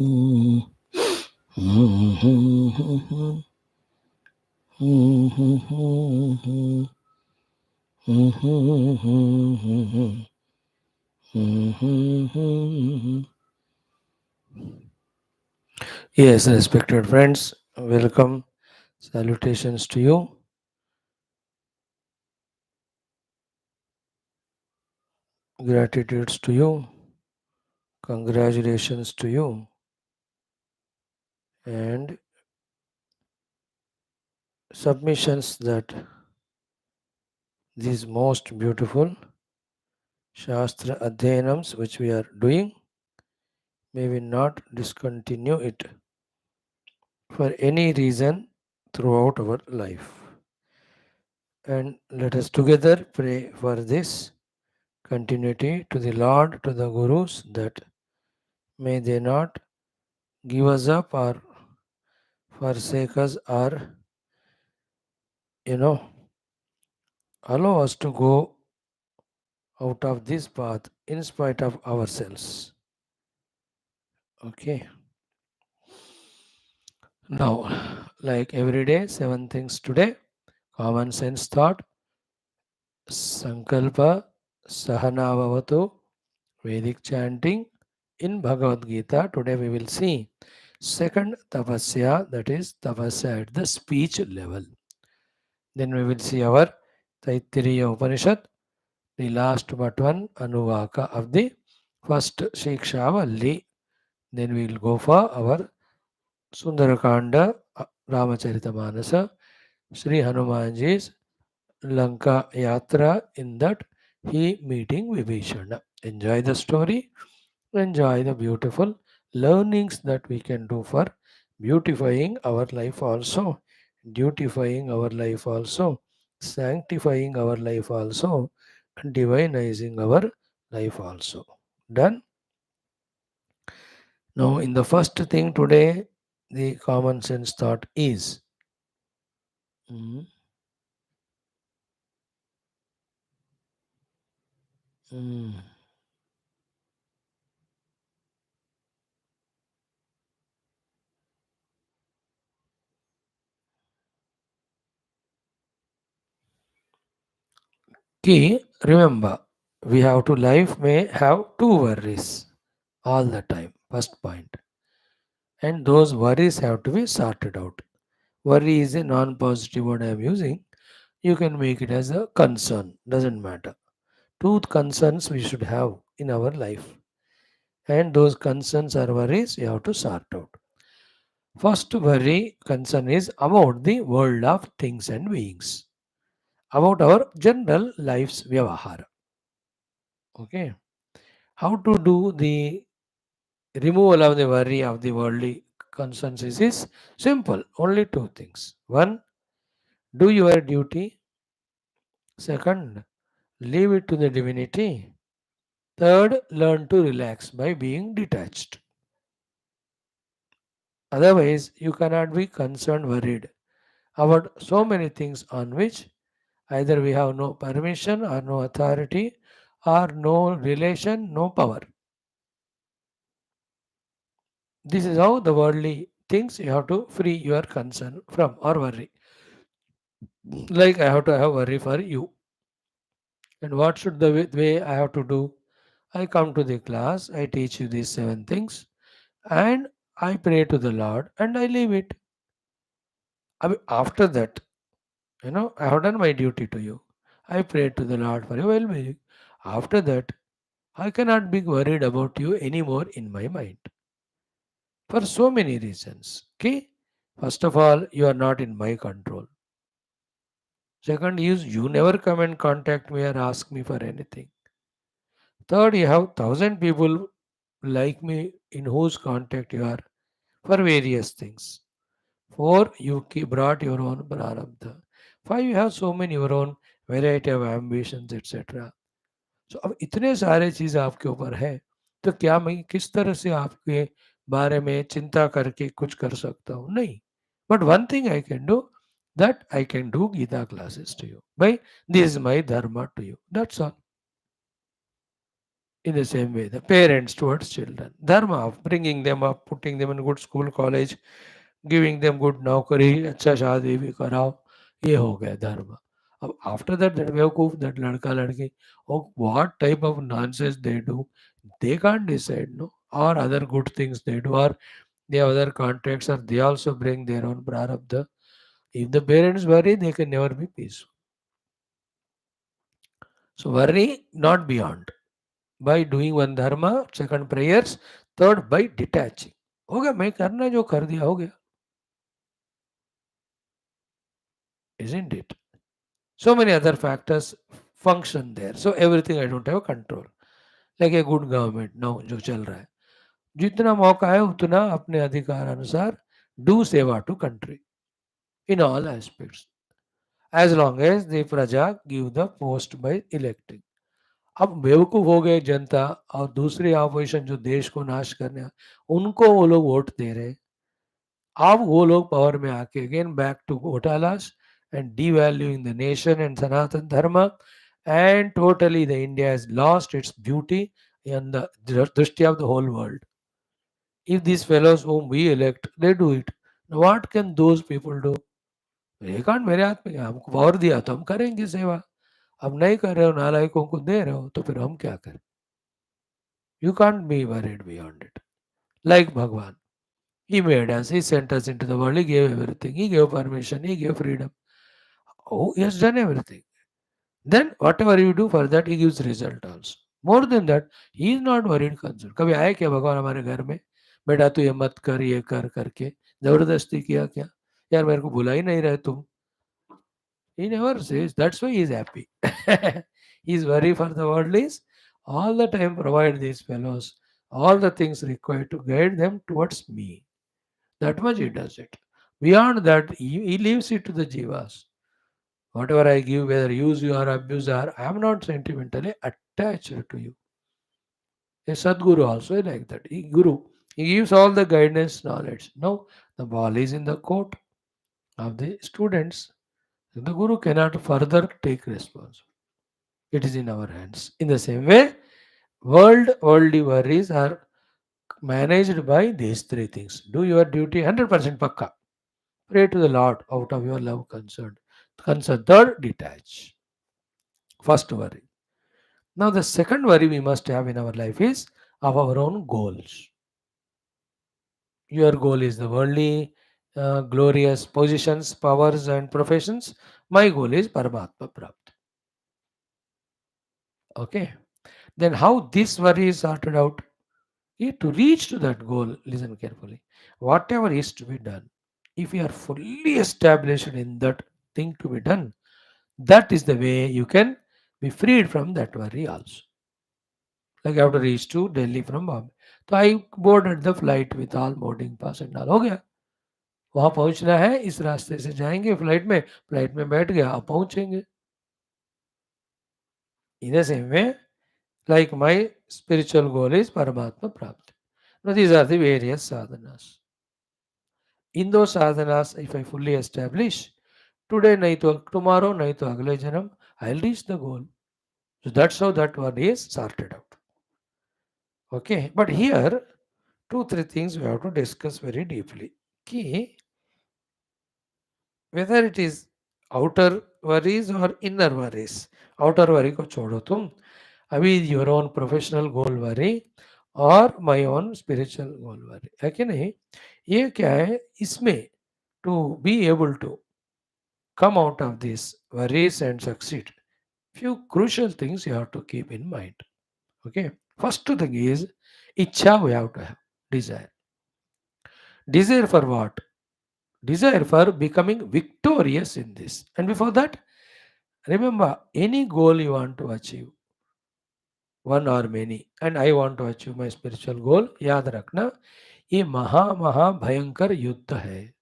Yes, respected friends, welcome. Salutations to you. Gratitudes to you. Congratulations to you. And submissions that these most beautiful Shastra Adhyanams which we are doing, may we not discontinue it for any reason throughout our life. And let us together pray for this continuity to the Lord, to the Gurus, that may they not give us up or forsake us or, you know, allow us to go out of this path in spite of ourselves. Okay. Now, like every day, 7 things today. Common sense thought, Sankalpa, Sahanavavatu, Vedic chanting. In Bhagavad Gita, today we will see second tapasya, that is tapasya at the speech level. Then we will see our Taittiriya Upanishad, the last but one Anuvaka of the first Shiksha Valli. Then we will go for our Sundarakanda, Ramacharita Manasa, Sri Hanumanji's Lanka Yatra, in that he meeting Vibhishana. Enjoy the story, enjoy the beautiful learnings that we can do for beautifying our life also, dutifying our life also, sanctifying our life also, and divinizing our life also. Done? Now, in the first thing today, the common sense thought is mm, mm, key, remember, we have to life may have two worries all the time. First point. And those worries have to be sorted out. Worry is a non positive word I am using. You can make it as a concern, doesn't matter. Two concerns we should have in our life. And those concerns or worries you have to sort out. First worry, concern is about the world of things and beings, about our general life's vyavahara. Okay. How to do the removal of the worry of the worldly concerns is simple. Only two things. One, do your duty. Second, leave it to the divinity. Third, learn to relax by being detached. Otherwise, you cannot be concerned, worried about so many things on which either we have no permission or no authority or no relation, no power. This is how the worldly things you have to free your concern from or worry. Like I have to have worry for you. And what should the way I have to do? I come to the class, I teach you these 7 things, and I pray to the Lord and I leave it. I mean, after that, I have done my duty to you. I pray to the Lord for your well being. After that, I cannot be worried about you anymore in my mind for so many reasons. Okay? First of all, you are not in my control. Second is you never come and contact me or ask me for anything. Third, you have 1,000 people like me in whose contact you are for various things. Four, you brought your own prarabdha. Five, you have so many your own variety of ambitions, etc. So अब इतने सारे चीज़ आपके ऊपर है, तो क्या मैं किस तरह से आपके बारे में चिंता करके कुछ कर सकता हूँ? नहीं. But one thing I can do, that I can do Gita classes to you. By this is my dharma to you. That's all. In the same way, the parents towards children. Dharma of bringing them up, putting them in good school, college, giving them good नौकरी, अच्छा शादी भी कराओ, ये हो गया धर्म. अब after that, that बेवकूफ, that लड़का लड़की, oh, what type of nonsense they do, they can't decide, no? Or other good things they do, or they have other contacts, or they also bring their own prarabdha. If the parents worry, they can never be peaceful. So worry not beyond. By doing one dharma, second prayers, third by detaching. हो गया, मैं करना जो कर दिया हो गया, isn't it? So many other factors function there. So everything I don't have control. Like a good government now जो चल रहा है, जितना मौका है उतना अपने अधिकार अनुसार do सेवा to country in all aspects, as long as the प्रजा give the post by electing. अब बेवकूफ हो गए जनता, और दूसरी ऑपोजिशन जो देश को नाश करने, उनको वो लोग वोट दे रहे. अब वो लोग पावर में आके अगेन बैक टू घोटालास and devaluing the nation and Sanatan Dharma, and totally the India has lost its beauty in the drishti of the whole world. If these fellows whom we elect, they do it, what can those people do? They can't. मेरे हाथ में क्या, हमको power दिया तो हम करेंगे सेवा. अब नहीं कर रहे हो, नालायकों को दे रहे हो, तो फिर हम क्या करें? You can't be worried beyond it. Like Bhagwan, he made us, he sent us into the world, he gave everything, he gave permission, he gave freedom. Oh, he has done everything. Then whatever you do for that, he gives result also. More than that, he is not worried concerned. कभी आए क्या भगवान हमारे घर में, बेटा तू ये मत कर, ये कर करके जबरदस्ती किया क्या? यार मेरे को बुला ही नहीं रहे तुम. He never says. That's why he is happy. His worry for the world is all the time provide these fellows all the things required to guide them towards me. That much he does it. Beyond that, he leaves it to the jivas. Whatever I give, whether use you or abuse or, I am not sentimentally attached to you. A Sadguru also is like that. He gives all the guidance, knowledge. Now, the ball is in the court of the students. The Guru cannot further take responsibility. It is in our hands. In the same way, worldly worries are managed by these three things. Do your duty 100% pakka. Pray to the Lord out of your love concern. Concern. Third, detach. First worry. Now, the second worry we must have in our life is of our own goals. Your goal is the worldly, glorious positions, powers, and professions. My goal is Paramatma Prapti. Okay. Then, how this worry is sorted out? To reach to that goal, listen carefully. Whatever is to be done, if you are fully established in that thing to be done, that is the way you can be freed from that worry also. Like I have to reach to Delhi from Bombay. तो I boarded the flight with all boarding pass and all. हो गया, वहां पहुंचना है, इस रास्ते से जाएंगे फ्लाइट में बैठ गया, अब पहुंचेंगे. इन the same way, like my spiritual goal is Paramatma Prapti. Now these are the various sadhanas. In those sadhanas, if I fully establish, today nahi to tomorrow, nahi to agle janam, I'll reach the goal. So that's how that one is sorted out. Okay, but here, two, three things we have to discuss very deeply. Ki, whether it is outer worries or inner worries. Outer worry को छोड़ो तुम, अभी your own professional goal worry और my own spiritual goal worry है कि नहीं? ये क्या है इसमें? To be able to come out of these worries and succeed, few crucial things you have to keep in mind. Okay, first thing is ichha we have to have, desire. Desire for what? Desire for becoming victorious in this. And before that, remember, any goal you want to achieve, one or many, and I want to achieve my spiritual goal, याद रखना, ये महा महा भयंकर युद्ध है.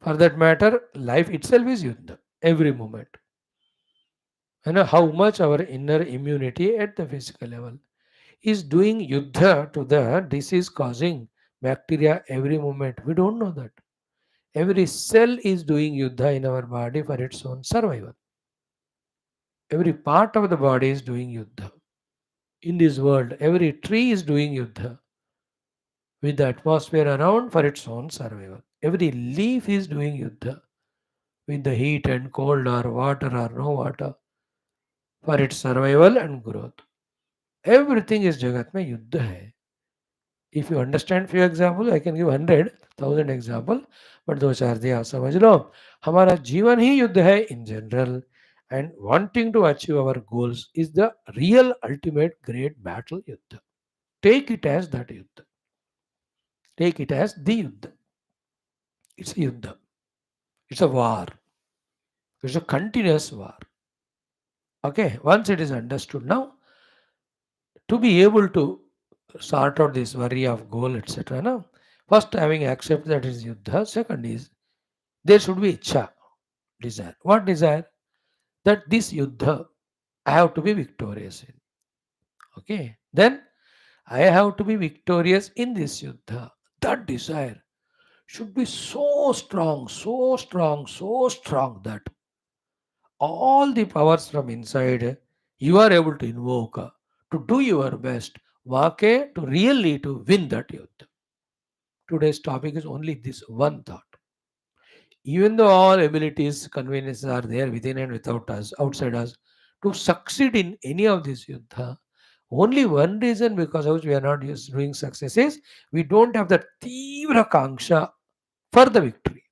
For that matter, life itself is युद्ध, every moment. You know how much our inner immunity at the physical level is doing yuddha to the disease causing bacteria every moment. We don't know that. Every cell is doing yuddha in our body for its own survival. Every part of the body is doing yuddha. In this world, every tree is doing yuddha with the atmosphere around for its own survival. Every leaf is doing yuddha with the heat and cold or water or no water for its survival and growth. Everything is जगत में युद्ध है. If you understand few example, I can give 100,000 example, but दो चार दिया समझ लो. हमारा जीवन ही युद्ध है in general, and wanting to achieve our goals is the real ultimate great battle युद्ध. Take it as that युद्ध. Take it as the युद्ध. It's a युद्ध. It's a war. It's a continuous war. Okay, once it is understood now, to be able to sort out this worry of goal, etc. Now, first having accept that is yuddha. Second is there should be ichha, desire. What desire? That this yuddha I have to be victorious in. Okay, then I have to be victorious in this yuddha. That desire should be so strong, so strong, so strong that all the powers from inside you are able to invoke to do your best, to really to win that yuddha. Today's topic is only this one thought. Even though all abilities, conveniences are there within and without us, outside us, to succeed in any of this yuddha, only one reason because of which we are not doing success is we don't have that तीव्र Kanksha for the victory.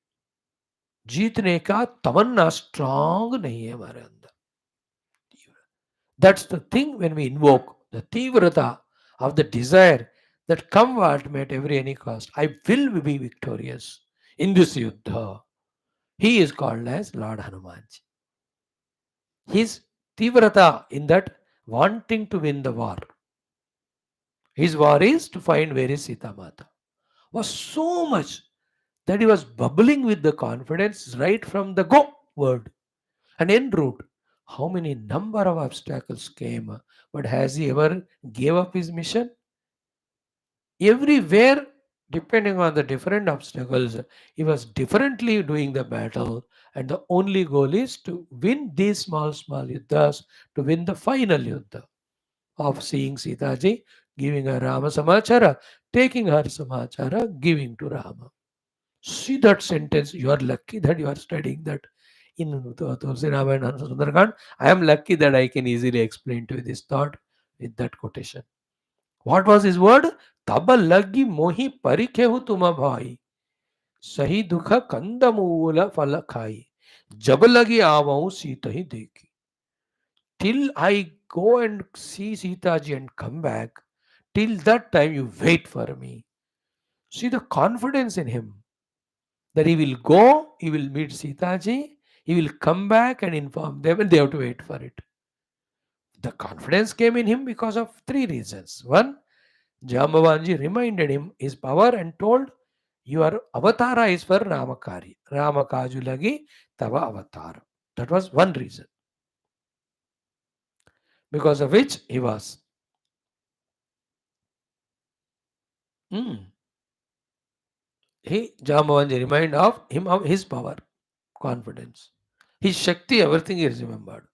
जीतने का तमन्ना strong नहीं है हमारे अंदर. That's the thing when we invoke the tivrata of the desire that come what may at every any cost. I will be victorious in this yuddha. He is called as Lord Hanumanji. His tivrata in that wanting to win the war. His war is to find where is Sita Mata. Was so much that he was bubbling with the confidence right from the go word. And en route, how many number of obstacles came, but has he ever gave up his mission? Everywhere, depending on the different obstacles, he was differently doing the battle, and the only goal is to win these small yuddhas, to win the final yuddha of seeing Sitaji, giving her Rama Samachara, taking her Samachara, giving to Rama. See that sentence. You are lucky that you are studying that in Tulsi Ramayana and Sundarakaand. I am lucky that I can easily explain to you this thought with that quotation. What was his word? तब लगी मोहि परिखेहु तुम भाई सही दुख कंदमूल फल खाई जब लगी आवऊ सीता ही देखी. Till I go and see Sitaji and come back, till that time you wait for me. See the confidence in him that he will go, he will meet Sitaji, he will come back and inform them, and they have to wait for it. The confidence came in him because of three reasons. One, Jambavanji reminded him his power and told, your avatara is for Ramakari. Ramakaju lagi tava avatar. That was one reason. Because of which he was. He Jambavanji reminded of him of his power, confidence. His Shakti, everything is remembered.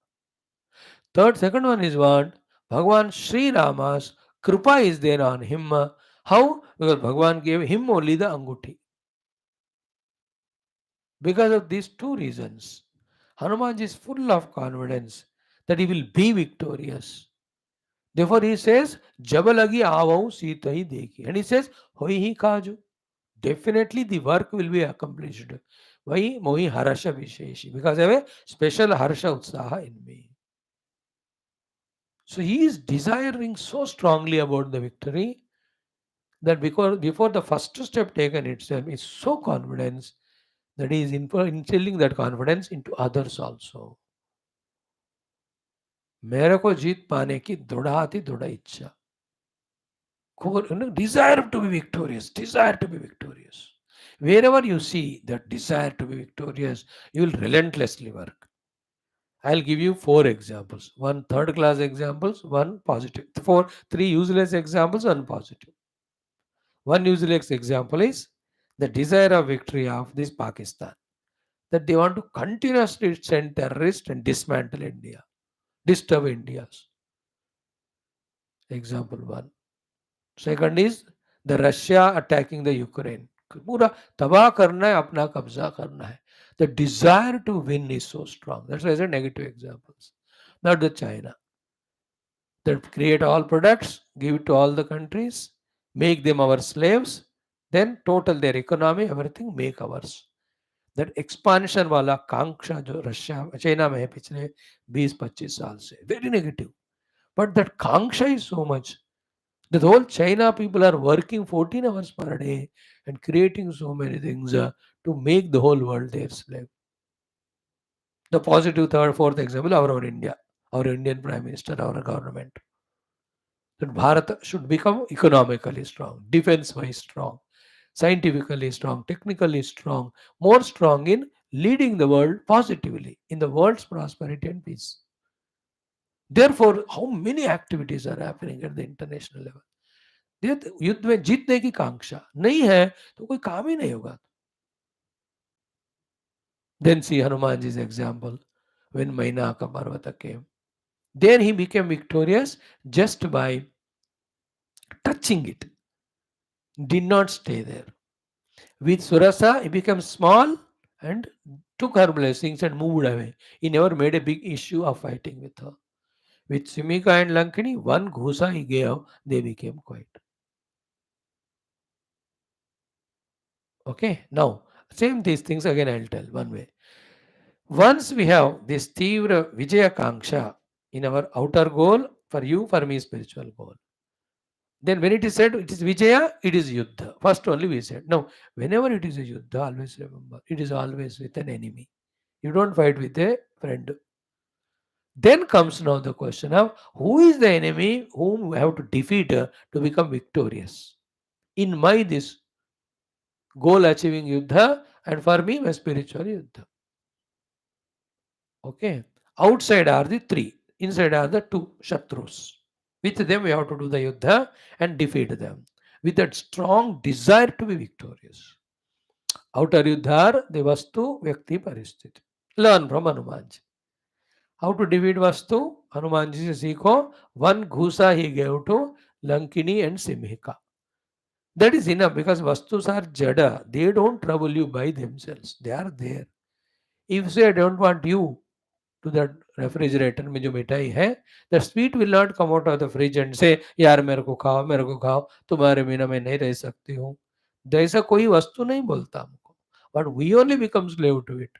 Second one is what? Bhagwan Sri Rama's Kripa is there on him. How? Because Bhagwan gave him only the Anguti. Because of these two reasons, Hanuman is full of confidence that he will be victorious. Therefore, he says, Jabalagi avau sita hi dekhi. And he says, Hoi hi kaju. Definitely the work will be accomplished. Why? Mohi harasha visheshi. Because I have a special harsha utsaha in me. So he is desiring so strongly about the victory that because before the first step taken itself is so confidence that he is instilling that confidence into others also. मेरे को जीत पाने की दृढ़ाति दृढ़ इच्छा. Desire to be victorious, desire to be victorious. Wherever you see that desire to be victorious, you will relentlessly work. I'll give you four examples. One third class examples, one positive. Three useless examples, one positive. One useless example is the desire of victory of this Pakistan. That they want to continuously send terrorists and dismantle India, disturb India. Example one. Second is the Russia attacking the Ukraine. पूरा तबाह करना है, अपना कब्जा करना है. The desire to win is so strong. That's why I said negative examples. Not the China that create all products, give it to all the countries, make them our slaves, then total their economy, everything make ours. That expansion वाला कांक्षा जो Russia China में है पिछले 20-25 साल से, very negative. But that Kanksha is so much. The whole China people are working 14 hours per day and creating so many things to make the whole world their slave. The positive third, fourth example, our India, our Indian Prime Minister, our government. That Bharat should become economically strong, defense-wise strong, scientifically strong, technically strong, more strong in leading the world positively in the world's prosperity and peace. Therefore, how many activities are happening at the international level? युद्ध में जीतने की कांक्षा नहीं है तो कोई काम ही नहीं होगा. Then see Hanumanji's example when Mainaka Parvata came. Then he became victorious just by touching it. Did not stay there. With Surasa, he became small and took her blessings and moved away. He never made a big issue of fighting with her. With Simika and Lankini, one ghusa he gave, they became quiet. Okay, now, same these things again I'll tell one way. Once we have this Tivra Vijaya Kanksha in our outer goal, for you, for me, spiritual goal. Then when it is said it is Vijaya, it is Yuddha. First only we said. Now, whenever it is a Yuddha, always remember, it is always with an enemy. You don't fight with a friend. Then comes now the question of who is the enemy whom we have to defeat to become victorious. In my this goal achieving Yuddha, and for me, my spiritual Yuddha. Okay. Outside are the three, inside are the two Shatrus. With them, we have to do the Yuddha and defeat them with that strong desire to be victorious. Outer Yuddha are the Vastu, Vyakti, Paristhiti. Learn from Hanumanji. How to defeat Vastu? Hanumanji se seekho. One ghusa he gave to Lankini and Simhika. That is enough because Vastus are Jada. They don't trouble you by themselves. They are there. If you say, I don't want you to that refrigerator में जो मिठाई है, the sweet will not come out of the fridge and say, यार मेरे को खाओ, तुम्हारे बिना मैं नहीं रह सकती हूँ. ऐसा कोई वस्तु नहीं बोलता हमको. But we only become slave to it.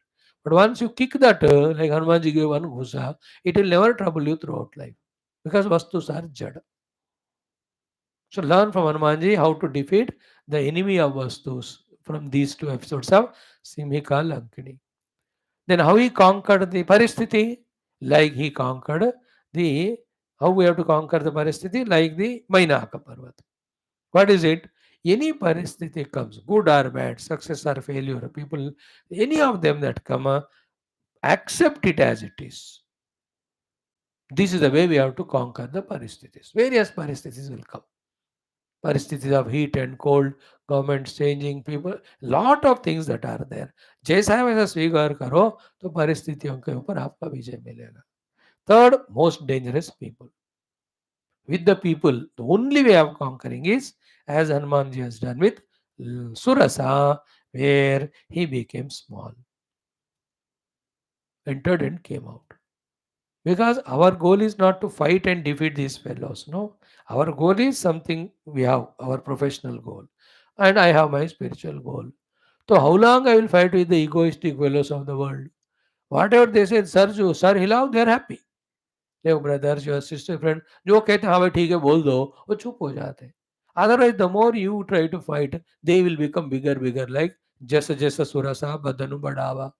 But once you kick that, like Hanuman ji gave one ghusa, it will never trouble you throughout life. Because vastus are jada. So learn from Hanumanji how to defeat the enemy of Vastus from these two episodes of Simhika Lankini. Then how he conquered the Paristhiti? Like he conquered the, how we have to conquer the Paristhiti? Like the Mainaka Parvat. What is it? Any Paristhiti comes, good or bad, success or failure, people, any of them that come, accept it as it is. This is the way we have to conquer the Paristhithis. Various Paristhithis will come. परिस्थिति of heat and cold, governments changing, people, lot of things that are there. जैसा है वैसा स्वीकार करो तो परिस्थितियों के ऊपर आपका विजय मिलेगा. Third, most dangerous people. With the people, the only way of conquering is as Hanumanji has done with Surasa, where he became small, entered and came out. Because our goal is not to fight and defeat these fellows. No, our goal is something we have, our professional goal. And I have my spiritual goal. So how long I will fight with the egoistic fellows of the world? Whatever they say, sir, जो sir हिलाओ, they are happy. देखो brothers, your sister, friend, जो कहते हैं हाँ भाई ठीक है बोल दो, वो चुप हो जाते हैं. Otherwise, the more you try to fight, they will become bigger, like जैसा जैसा सुरसा बदनु बढ़ावा.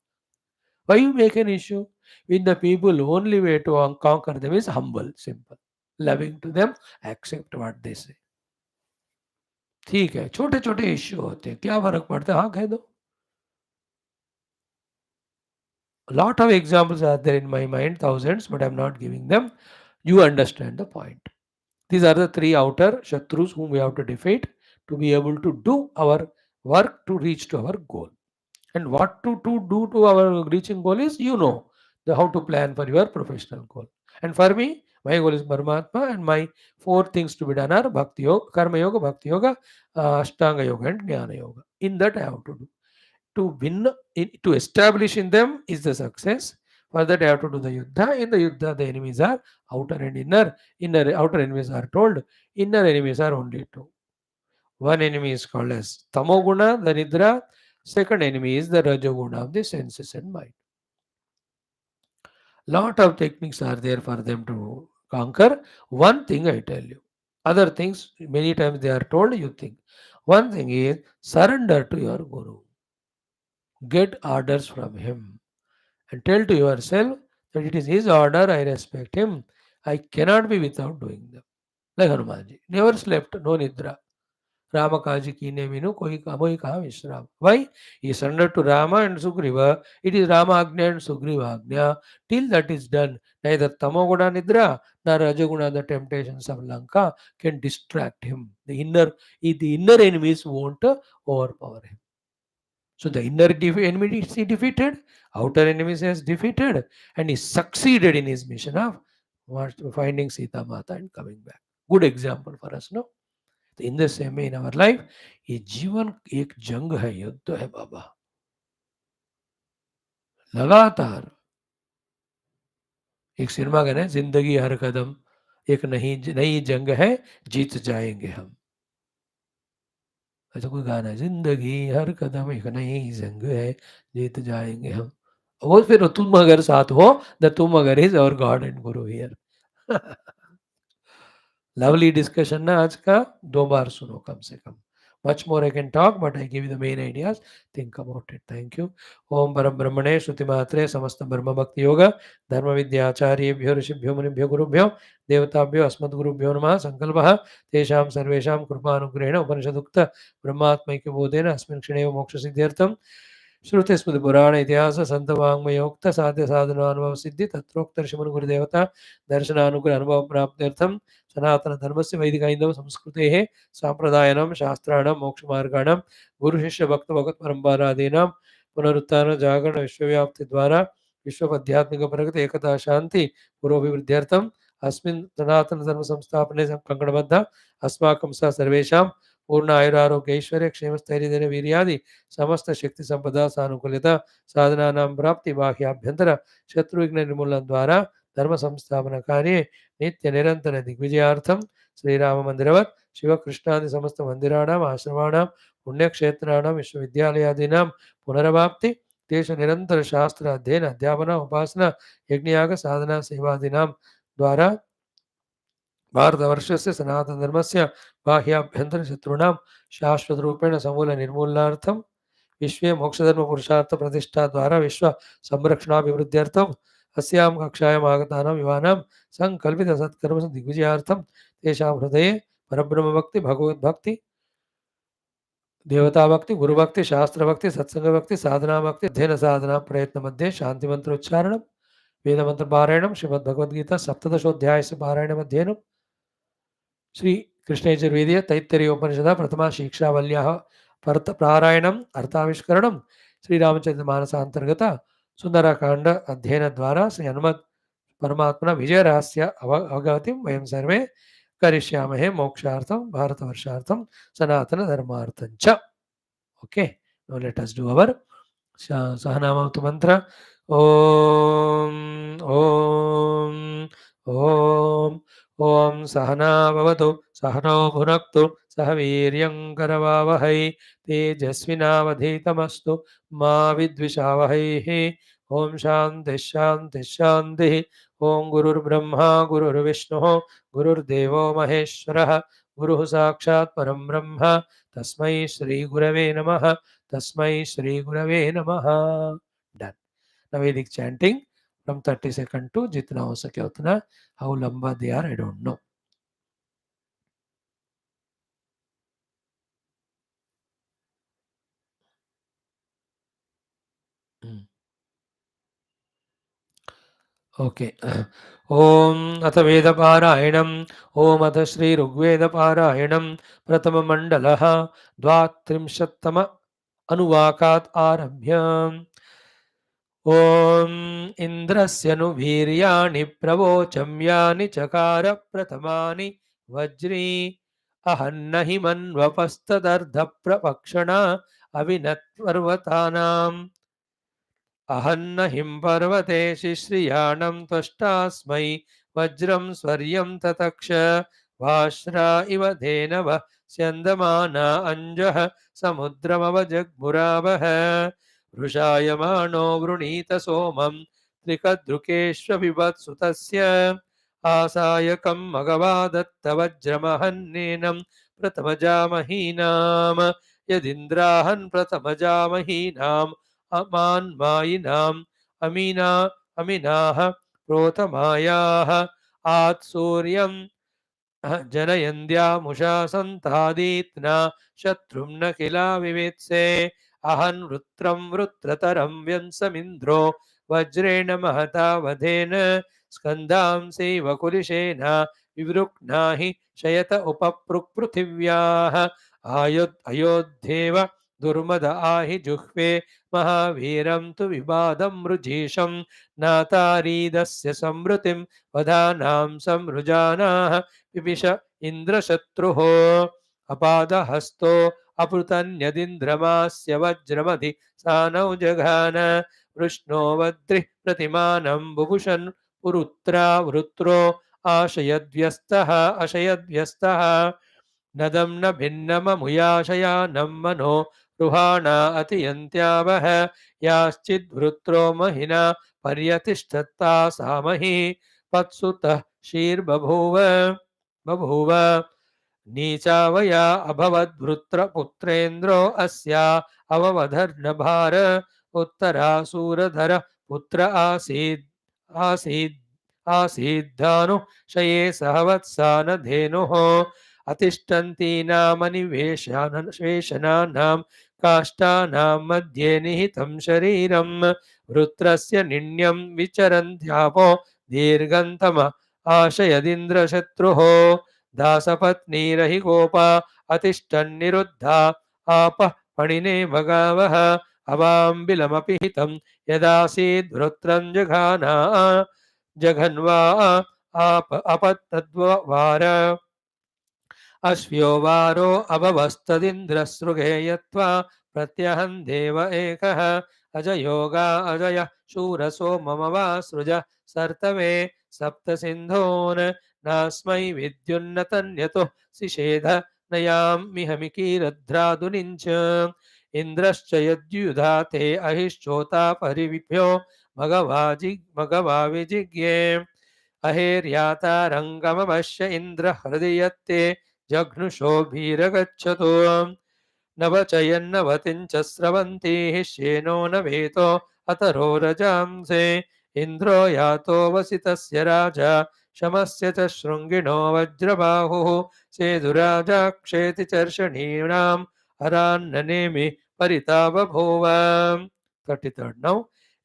Why you make an issue? With the people, only way to conquer them is humble, simple. Loving to them, accept what they say. ठीक है, छोटे छोटे issue होते हैं, क्या फर्क पड़ता है, हाँ कह दो. A lot of examples are there in my mind, thousands, but I'm not giving them. You understand the point. These are the three outer Shatrus whom we have to defeat to be able to do our work to reach to our goal. And what to do to our reaching goal is, how to plan for your professional goal. And for me, My goal is Paramatma, and my four things to be done are Bhakti Yoga, Karma Yoga, Bhakti Yoga, Ashtanga Yoga, and Jnana Yoga. In that, I have to do. To win, to establish in them is the success. For that, I have to do the Yuddha. In the Yuddha, the enemies are outer and inner. Outer enemies are told, inner enemies are only two. One enemy is called as Tamoguna, the Nidra. Second enemy is the Rajoguna of the senses and mind. Lot of techniques are there for them to conquer. One thing I tell you. Other things, many times they are told, you think. One thing is surrender to your Guru. Get orders from him and tell to yourself that it is his order, I respect him. I cannot be without doing them. Like Hanumanji. Never slept, no Nidra. Rama kaji kine minu koi kamoi kaha Vishram. Why? He surrendered to Rama and Sugriva. It is Rama Agnya and Sugriva Agnya. Till that is done, neither Tamoguna Nidra nor Rajaguna, the temptations of Lanka, can distract him. The inner enemies won't overpower him. So the inner enemy is he defeated, outer enemies has defeated, and he succeeded in his mission of finding Sita Mata and coming back. Good example for us, no? In the same in our life ये जीवन एक जंग है, युद्ध है बाबा. लगातार एक cinema गाना है, जिंदगी हर कदम एक नई जंग है, जीत जाएंगे हम. ऐसा कोई गाना है, जिंदगी हर कदम एक नई जंग है, जीत जाएंगे हम. वो फिर तुम अगर साथ हो, द तुम अगर इज और God and Guru here. Lovely discussion ना आज का, 2 बार सुनो कम से कम. Much more I can talk, but I give you the main ideas. Think about it. Thank you. Om Param Brahmane Shrutimatre Samasta Brahma Bhakti Yoga Dharma Vidya Acharyebhyo Rishibhyo Munibhyo Gurubhyo Devatabhyo Asmad Gurubhyo Namah Sankalpaha Tesham Sarvesham Krupanugrehena Upanishadukta Brahmatmaikya Bodhena Asmin Kshaneva Moksha Siddhyartham श्रुति स्मृति पुराण इतिहास संत वाङ्मयोक्त साध्य साधन अनुभव सिद्धि तत्रोक्त ऋषिमन गुरुदेवता दर्शनानुग्रह अनुभव प्राप्त्यर्थम सनातन धर्म से वैदिक हिंदव संस्कृते सांप्रदायनम शास्त्राणां मोक्ष मार्गाणां गुरु शिष्य भक्त भगत परंपरादीनां पुनरुत्थान जागरण विश्वव्याप्ति द्वारा विश्व आध्यात्मिक प्रगति एकता शांति पुरोभिवृद्ध्यर्थम अस्मिन् सनातन धर्म संस्थापने कंकणबद्ध अस्माकं सह सर्वेषां पूर्ण आयुरारोग्य ऐश्वर्य क्षेम स्थैर्य वीर्यादि समस्त शक्ति संपदा सानुकूल्यता साधना प्राप्ति बाह्याभ्यंतर शत्रुघ्न निर्मूलन द्वारा धर्म संस्थापन कार्य नित्य निरंतर दिग्विजयार्थम श्रीराम मंदिरवत् शिव कृष्णादि समस्त मंदिराणाम आश्रमाणाम पुण्यक्षेत्राणाम विश्वविद्यालयादीनां पुनरवाप्ति तेषु निरंतर शास्त्र अध्ययन अध्यापन उपासना यज्ञयाग साधना सेवादीनां द्वारा भारतवर्षस्य सनातनधर्मस्य बाह्याभ्यन्तर शत्रूणां शाश्वतरूपेण समूल निर्मूलनार्थं विश्वे मोक्षधर्म पुरुषार्थ प्रतिष्ठा द्वारा विश्व संरक्षणाभिवृद्ध्यर्थम अस्यां कक्षायाम् आगतानां युवानां संकल्पित सत्कर्म दिग्विजयार्थं तेषां हृदये परब्रह्म भक्ति भगवत भक्ति देवता भक्ति गुरु भक्ति शास्त्र भक्ति सत्संग भक्ति साधना भक्ति अध्ययन साधना प्रयत्न मध्ये शांति मंत्र उच्चारणम वेद मंत्र पारायणम श्रीमद् भगवद गीता सप्तदशोध्याय से पारायणम अध्ययनम श्री कृष्ण यजुर्वेदीय तैत्तरीय उपनिषद प्रथमा शिक्षावल्याः पारायणम अर्थाविष्करणम श्री रामचंद्र मानसांतर्गत सुंदर कांड अध्ययन द्वारा श्री हनुमत परमात्मना विजय रहस्य अवगतिं वयं सर्वे करिष्यामहे मोक्षार्थं भारतवर्षार्थं सनातन धर्मार्थं च. Okay, now let us do our Sahanamavtu mantra. Om Om Om Om Sahana Bhavatu Sahano Bhunaktu Sahaviryam Karavavahai Tejasvinavadhitamastu Ma Vidvishavahai. Om Shanti Shanti Shanti. Om Gurur Brahma Gurur Vishnu Gurur Devo Maheshwarah Guru Sakshat Param Brahma Tasmai Shri Gurave Namaha. Tasmai Shri Gurave Namaha. Done. Now Vedic chanting from 30 seconds to jitna ho sake utna. How lamba they are, I don't know. Okay. Om Atha Veda Parayanam. Om Atha Shri Rugveda Parayanam. Pratama Mandalaha. Dvatrimshattama Anuvakat Arabhyam. ॐ इन्द्रस्य नु वीर्याणि प्रवोचम्यानि चकार प्रथमानि वज्री अहन्न हि मन्वपस्तदर्धप्रपक्षणा अविनत्पर्वतानाम् अहन्न हिं पर्वते शिश्रियाणं त्वष्टास्मै वज्रं स्वर्यं ततक्ष वाश्रा इव धेनव स्यन्दमाना अञ्जः समुद्रमवजग्मुरावः वृषायमाणो वृणीत सोमं त्रिकदृकेष्वपिबत्सुतस्य आसायकं मघवादत्तवज्रमहन्नेनं प्रथमजामहीनाम यदिन्द्राहन् प्रथमजामहीनाम् अमान्मायिनाम् अमीना अमिनाः प्रोतमायाः आत्सूर्यं जनयन्द्यामुषा सन्तादीत्ना शत्रुं न किला विवेत्से अहन् वृत्रं वृत्रतरं व्यंसमिन्द्रो वज्रेण महता वधेन स्कन्धांसैव कुलिशेन विवृक्ना हि शयत उपपृक्पृथिव्याः अयोध्येव दुर्मद आहि जुह्वे महावीरं तु विवादं मृजीशं नातारीदस्य संवृतिं वधानां संरुजानाः पिपिश इन्द्रशत्रुः अपादहस्तो अपृतन्यदिन्द्रमास्य वज्रमधि सानौ जघान वृष्णो वद्रिः प्रतिमानं बुभुषन् पुरुत्रा वृत्रो आशयद्व्यस्तः अशयद्व्यस्तः नदं न भिन्नममुयाशयानं मनो रुहाणा अतियन्त्यावह याश्चिद्वृत्रो महिना पर्यतिष्ठत्ता सामहि पत्सुतः शीर्बभूव बभूव नीचावया अभवद्वृत्रपुत्रेन्द्रो अस्या अववधर्नभार उत्तरासूरधर पुत्र आसीद्धानु शये सहवत्सा न धेनुः अतिष्ठन्तीनामनिवेशनानां काष्ठानां मध्ये निहितं शरीरं वृत्रस्य निण्यं विचरन्त्यापो दीर्घन्तम आशयदिन्द्रशत्रुः दासपत्नीरहि गोपा अतिष्ठन्निरुद्धा आपः पणिने भगावः अवाम्बिलमपि हितं यदासीद्वृत्रं जघन्वा अपतद्वार अश्व्यो वारो अभवस्तदिन्द्रसृगे यत्वा प्रत्यहं देव एकः अजयोगा अजय शूरसोममवासृज सर्तवे सप्तसिन्धून् नास्मै विद्युन्नतन्यतो सिषेध नयाम्मिहमिकीरध्रादुनिञ्च इन्द्रश्च यद्युधा ते अहिश्चोता परिविभ्यो मघवाविजिज्ञे अहेर्यातारङ्गमवश्य इन्द्र हृदयत्ते जघ्नुषोभिरगच्छतु नवचयन्नवतिं च स्रवन्तीः श्येनो न वेतो अतरो रजांसे इन्द्रो यातो वसितस्य राजा शमस्य च शृङ्गिणो वज्रबाहुः सेदुराजाक्षेति चर्षणीणाम् हरान्ननेमि परिता बभूव 33rd now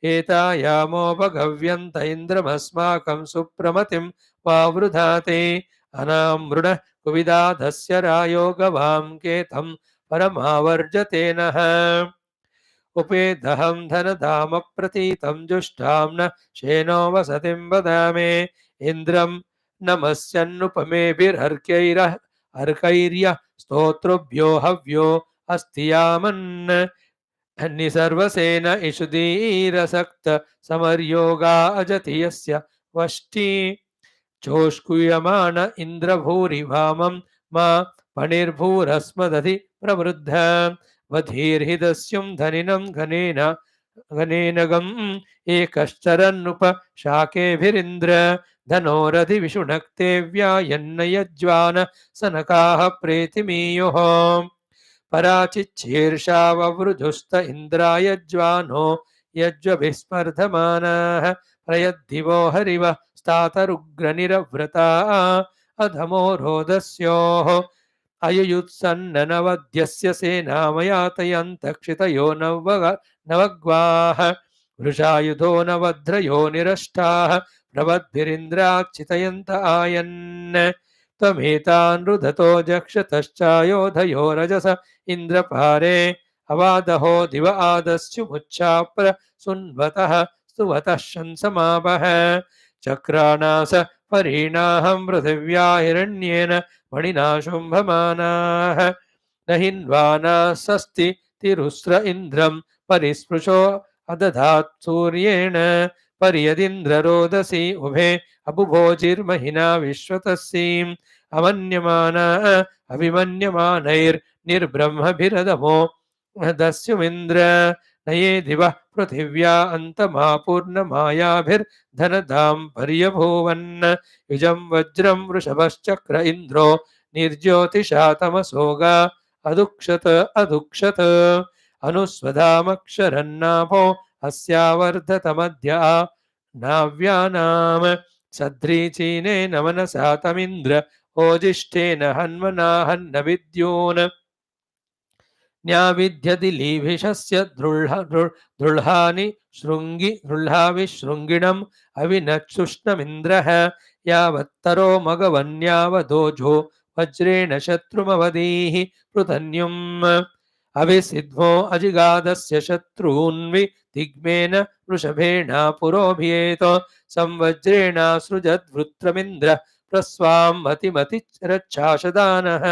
एतायामोपगव्यन्त इन्द्रमस्माकं सुप्रमतिं वावृधाते अनामृण कुविदाधस्य रायो गवां केतं परमावर्जते नः उपेदहं धनधाम प्रतीतं जुष्टां न शेनो वसतिं वदामे इन्द्रं नमस्यन्नुपमेभिर्हर्कैर्य स्तोत्रुभ्यो हव्यो अस्ति यामन् निसर्वसेन इषुधीरसक्त समर्योगा अजति यस्य वष्टि चोष्कुयमान इन्द्रभूरि वामं मा पणिर्भूरस्मदधि प्रवृद्ध वधीर्हिदस्युं धनिनं घनेनगम् एकश्चरन्नुप शाकेभिरिन्द्र धनोरधि विषुणक्ते व्यायन्न यज्वान सनकाः प्रेतिमीयुः पराचिच्छीर्षाववृजुस्त इन्द्रायज्वानो यज्वभिस्पर्धमानाः प्रयद्धिवो हरिव स्तातरुग्रनिरव्रता अधमो रोदस्योः अयुयुत्सन्ननवद्यस्य सेनामयातयन्तक्षितयो नवग्वाः वृषायुधो नवध्रयो निरष्टाः प्रवद्भिरिन्द्राक्षितयन्त आयन् त्वमेतान् रुधतो जक्षतश्चायोधयो रजस इन्द्रपारे अवादहो दिव आदस्युमुच्चाप्र सुन्वतः स्तुवतः शंसमावह चक्राणास परीणाहं पृथिव्या हिरण्येन मणिना शुम्भमानाः न हिन्वानासस्ति तिरुस्र इन्द्रं परिस्पृशो अदधात् सूर्येण पर्यदिन्द्ररोदसी उभे अबुभोजिर्महिना विश्वतस्सीम् अमन्यमाना अभिमन्यमानैर्निर्ब्रह्मभिरदमो दस्युमिन्द्र नये दिवः पृथिव्या अन्तमा पूर्णमायाभिर्धनदां पर्यभूवन् युजं वज्रं वृषभश्चक्र इन्द्रो निर्ज्योतिषातमसोगा अदुक्षत अदुक्षत अनुस्वधामक्षरन्नाभो अस्यावर्धतमद्य नाव्यानाम् सध्रीचीनेन मनसा तमिन्द्र ओजिष्ठेन हन्मना हन्न विद्यून् न्याविध्यति लीभिषस्य दृढ्हानि दृढ्हाविशृङ्गिणम् अविनच्छुष्णमिन्द्रः यावत्तरो मघवन्यावदोजो वज्रेण शत्रुमवधीः पृतन्युम् अभिसिद्ध्वो अजिगादस्य शत्रून्वि दिग्मेन वृषभेणा पुरोभियेत संवज्रेणासृजद्वृत्रमिन्द्र प्रस्वां मतिमतिरच्छाशदानः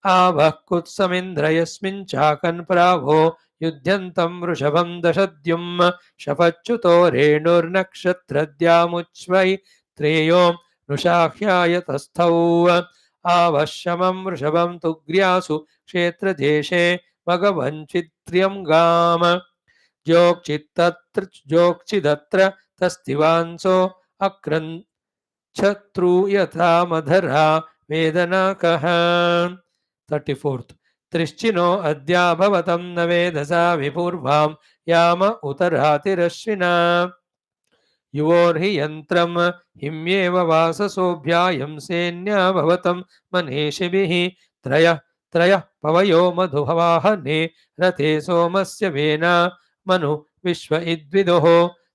आवः कुत्समिन्द्र यस्मिन् चाकन्प्रावो युध्यन्तं वृषभं दशद्युम् शपच्युतो रेणुर्नक्षत्रद्यामुच्वै त्रेयो नृषाह्यायतस्थौ आवशमं वृषभं तुग्र्यासु क्षेत्रदेशे मघवञ्चित्र्यं गाम जोक्षिदत्र तस्तिवांसो अक्रञ्छत्रु यथा मधरा वेदनाकः 34th त्रिश्चिनो अद्या भवतं न वेदसा विपूर्वां याम उतरातिरश्विना युवोर्हि यन्त्रं हिम्येव वाससोऽभ्यायं सेन्या भवतं मनीषिभिः त्रयः त्रयः पवयो मधुवाहने रथे सोमस्य वेना मनु विश्व इद्विदुः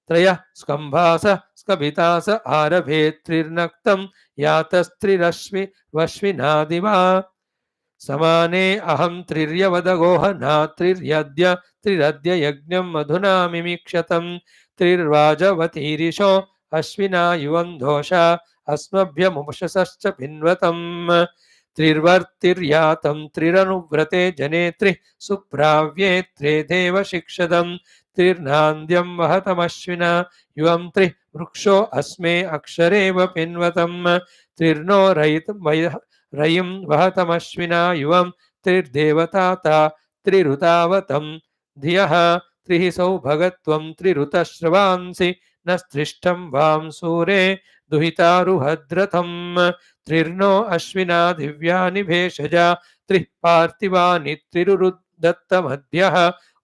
त्रयः स्कम्भास स्कभितास आरभे त्रिर्नक्तं यातस्त्रिरश्वि वश्विना दिवा समाने अहं त्रिर्यवदगोहना त्रिरद्य यज्ञं मधुना मिमिक्षतं त्रिर्वाजवतीरिशो अश्विना युवं दोषा अस्मभ्यमुपशसश्च पिन्वतम् त्रिर्वर्तिर्यातं त्रिरनुव्रते जने त्रिः सुप्राव्ये त्रेधेव शिक्षदं त्रिर्नान्द्यं वहतमश्विना युवं त्रिः वृक्षो अस्मे अक्षरेव पिन्वतम् त्रिर्नो रयिं वहतमश्विना युवं त्रिर्देवताता त्रिरुतावतं धियः त्रिः सौभगत्वं त्रिरुतश्रवांसि न स्त्रिष्टं वां सूरे दुहितारुहद्रथम् त्रिर्नो अश्विना दिव्यानि भेषजा त्रिः पार्थिवानि त्रिरुदत्तमद्यः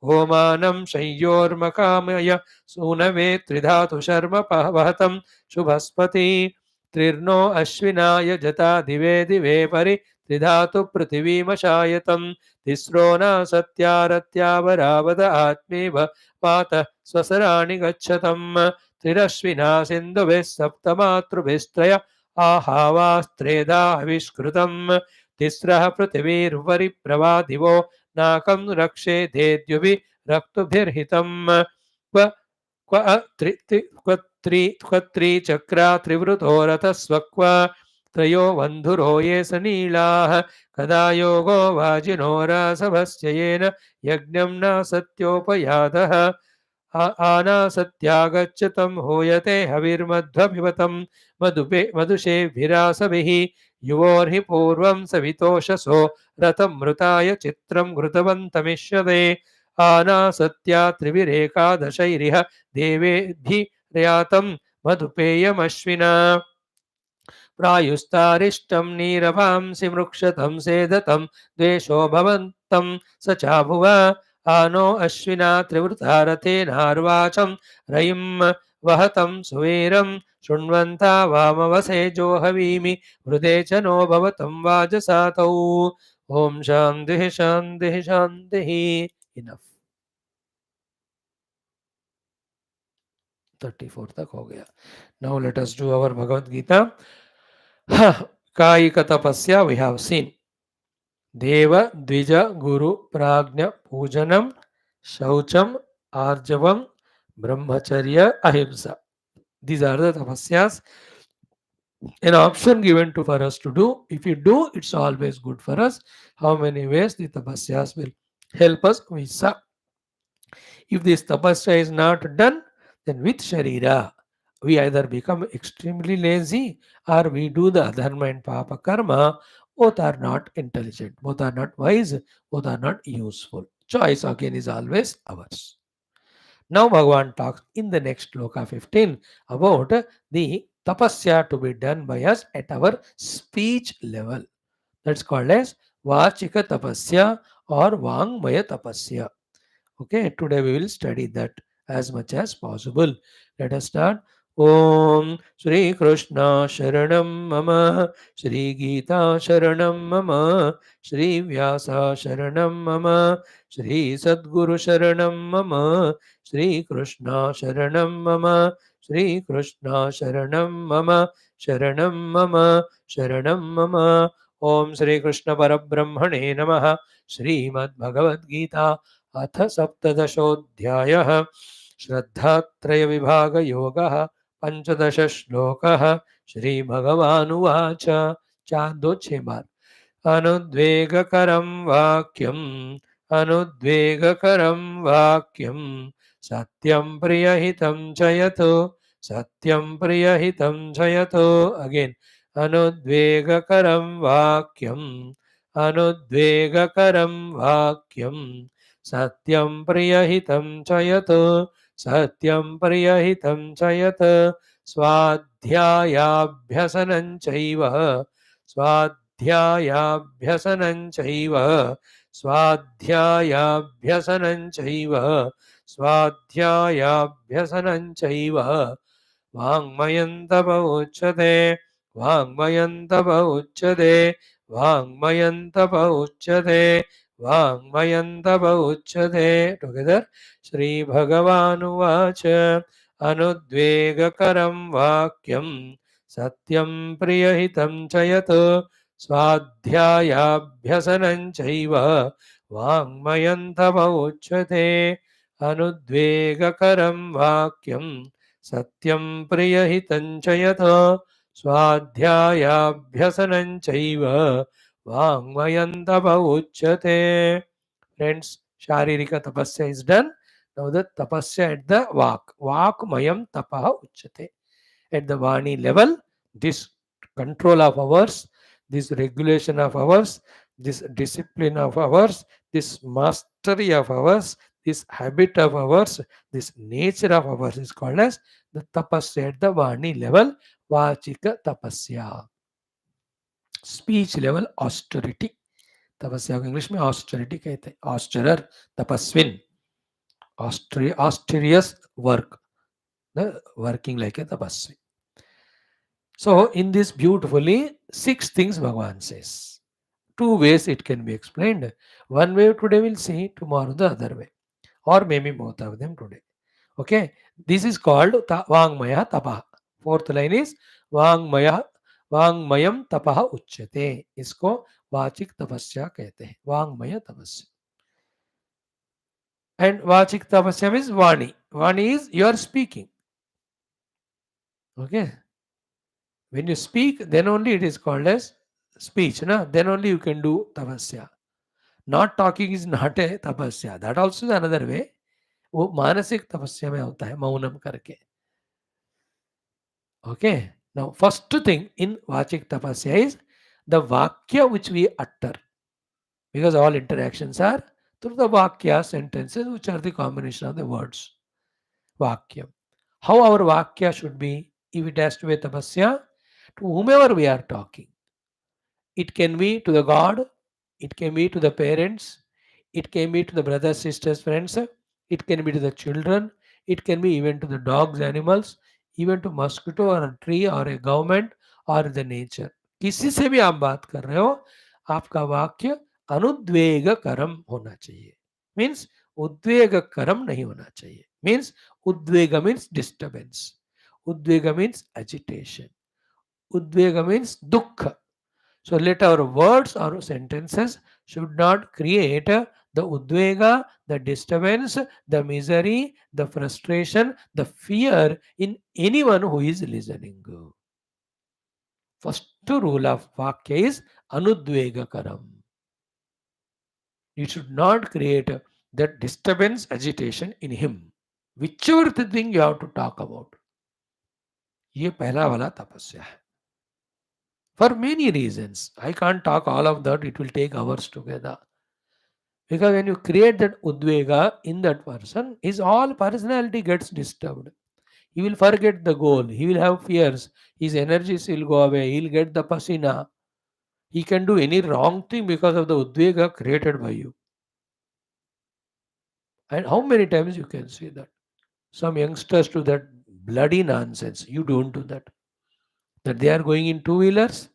ओमानं शय्योर्मकामय सूनवे त्रिधातु शर्म वहतं शुभस्पति त्रिर्नो अश्विनाय जता दिवे दिवे परि त्रिधातु पृथिवीमशायतं तिस्रो न सत्यारत्यावरावद आत्मेव पात स्वसराणि गच्छतं त्रिरश्विना सिन्धुभिः सप्तमातृभिस्त्रय आहावास्त्रेधा हविष्कृतं तिस्रः पृथिवीर्वरि प्रवादिवो नाकं रक्षेदेद्युभिः रक्तुभिर्हितं त्रिचक्रा त्रिवृतो रथस्वक्व त्रयो वन्धुरो ये सनीलाः कदा योगो वाजिनो रासभस्य येन यज्ञं न सत्योपयातः आनासत्यागच्छतं हूयते हविर्मध्वपिबतं मधुषेभिरासभिः युवोर्हि पूर्वं सवितोषसो रथमृताय चित्रं घृतवन्तमिष्यते आनासत्या त्रिभिरेकादशैरिह देवेभिर्यातं मधुपेयमश्विना प्रायुस्तारिष्टं नीरवांसि मृक्षतं सेदतं द्वेषो भवन्तं स चाभुव आनो अश्विना त्रिवृता रथेनार्वाचं रयिं वहतं सुवीरं शृण्वन्ता वामवसे जोहवीमि हृदे च नो भवतं वाजसातौ ओम शान्तिः शान्तिः शान्तिः इनफ 34 तक हो गया. Now let us do our Bhagavad Gita. Kaika tapasya we have seen. देव द्विज गुरु प्राज्ञ पूजनम शौचम आर्जवम brahmacharya ahimsa. These are the tapasyas, an option given to for us to do. If you do, it's always good for us. How many ways the tapasyas will help us? We saw. If this tapasya is not done, then with sharira, we either become extremely lazy or we do the adharma and papa karma. Both are not intelligent, both are not wise, both are not useful. Choice again is always ours. Now Bhagavan talks in the next sloka 15 about the tapasya to be done by us at our speech level. That's called as Vachika tapasya or Vangmaya tapasya. Okay, today we will study that as much as possible. Let us start. Om Shri Krishna Sharanam Mama Shri Geetha Sharanam Mama Shri Vyasa Sharanam Mama Shri Sadguru Sharanam Mama Shri Krishna Sharanam Mama Shri Krishna Sharanam Mama Sharanam Mama Sharanam Mama Om Shri Krishna Parabrahmane Namaha Shrimad Bhagavad Gita अथ सप्तदशोऽध्यायः श्रद्धात्रयविभागयोगः पञ्चदश श्लोकः श्रीभगवानुवाच चान्दो 6 बार अनुद्वेगकरं वाक्यम् अनुद्वेगकरं वाक्यं सत्यं प्रियहितं च यतो सत्यं प्रियहितं च यतो अगेन अनुद्वेगकरं वाक्यम् अनुद्वेगकरं वाक्यं सत्यं प्रियहितं च यत् सत्यं प्रियहितं च यत् स्वाध्यायाभ्यसनं चैव स्वाध्यायाभ्यसनं चैव स्वाध्यायाभ्यसनं चैव स्वाध्यायाभ्यसनं चैव वाङ्मयं तप उच्यते वाङ्मयं तप उच्यते वाङ्मयं तप उच्यते वाङ्मयं तप उच्यते टुगेदर श्रीभगवानुवाच अनुद्वेगकरं वाक्यं सत्यं प्रियहितं च यत् स्वाध्यायाभ्यसनं चैव वाङ्मयं तप उच्यते अनुद्वेगकरं वाक्यं सत्यं प्रियहितं च यत् स्वाध्यायाभ्यसनं चैव वाङ्मयं तप उच्यते. Friends, शारीरिक tapasya is done. Now the tapasya at the vakmayam tapaha uchyate. At the vani level, this control of ours, this regulation of ours, this discipline of ours, this mastery of ours, this habit of ours, this nature of ours is called as the tapasya at the vani level, vachika tapasya. Speech level austerity. तपस्या को English में austerity कहते हैं. ऑस्टरर tapasvin, ऑस्टेरियस work, working like a tapasvi. So in this beautifully 6 things Bhagavan says. 2 ways it can be explained. One way today we'll see, tomorrow the other way, or maybe both of them today. Okay, this is called Vangmaya Tapaha. Fourth line is Vangmaya Vangmayam Tapaha Uchyate. इसको वाचिक तपस्या कहते हैं, वांगमय तपस्या. And Vachik Tapasya means Vani. Vani is you are speaking. Okay. When you speak, then only it is called as speech. Na? Then only you can do Tapasya. Not talking is not a Tapasya. That also is another way. वो मानसिक तपस्या में होता है मौनम करके. Okay. Now, first thing in Vachik Tapasya is the Vakya which we utter. Because all interactions are through the Vakya sentences, which are the combination of the words. Vakya. How our Vakya should be, if it has to be tapasya, to whomever we are talking. It can be to the God, it can be to the parents, it can be to the brothers, sisters, friends, it can be to the children, it can be even to the dogs, animals, even to mosquito or a tree or a government or the nature. किसी से भी आप बात कर रहे हो, आपका वाक्य अनुद्वेग करम होना चाहिए. मीन्स उद्वेग करम नहीं होना चाहिए. Means udvega means disturbance. Udvega means agitation. Udvega means dukkha. So let our words or sentences should not create the udvega, the disturbance, the misery, the frustration, the fear in anyone who is listening. First rule of Vakya is Anudvegakaram. You should not create that disturbance, agitation in him. Whichever the thing you have to talk about. ये पहला वाला तपस्या है. For many reasons. I can't talk all of that. It will take hours together. Because when you create that udvega in that person, his all personality gets disturbed. He will forget the goal. He will have fears. His energies will go away. He'll get the pasina. He can do any wrong thing because of the udvega created by you. And how many times you can see that? Some youngsters do that bloody nonsense. You don't do that. That they are going in two-wheelers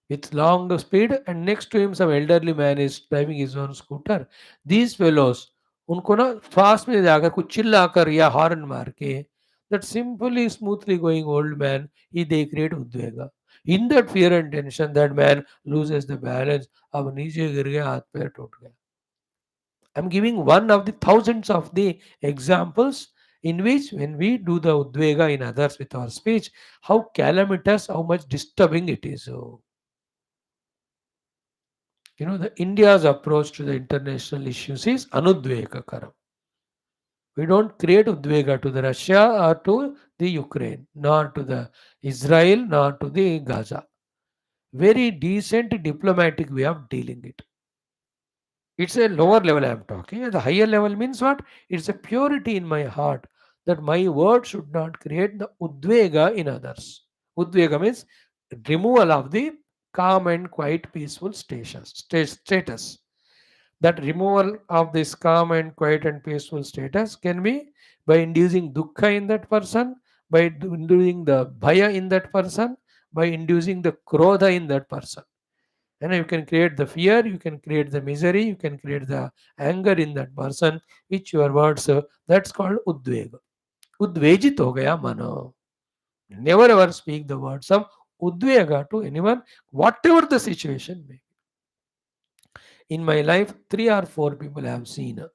with long speed and next to him some elderly man is driving his own scooter. These fellows, उनको ना fast में जाकर कुछ चिल्लाकर या horn मार के that simply smoothly going old man he they create उद्वेगा. In that fear and tension that man loses the balance. अब नीचे गिर गया हाथ पैर टूट गया. I'm giving one of the thousands of the examples in which when we do the udvega in others with our speech, how calamitous, how much disturbing it is. So, the India's approach to the international issues is anudvega karam. We don't create udvega to the Russia or to the Ukraine, nor to the Israel, nor to the Gaza. Very decent diplomatic way of dealing it. It's a lower level I am talking. And the higher level means what? It's a purity in my heart that my word should not create the udvega in others. Udvega means removal of the calm and quiet peaceful status. That removal of this calm and quiet and peaceful status can be by inducing dukkha in that person, by inducing the bhaya in that person, by inducing the krodha in that person. And you can create the fear, you can create the misery, you can create the anger in that person, which your words, that's called udvega. Udvejit ho gaya mano. Never ever speak the words of udvega to anyone, whatever the situation may be. In my life, 3 or 4 people I have seen.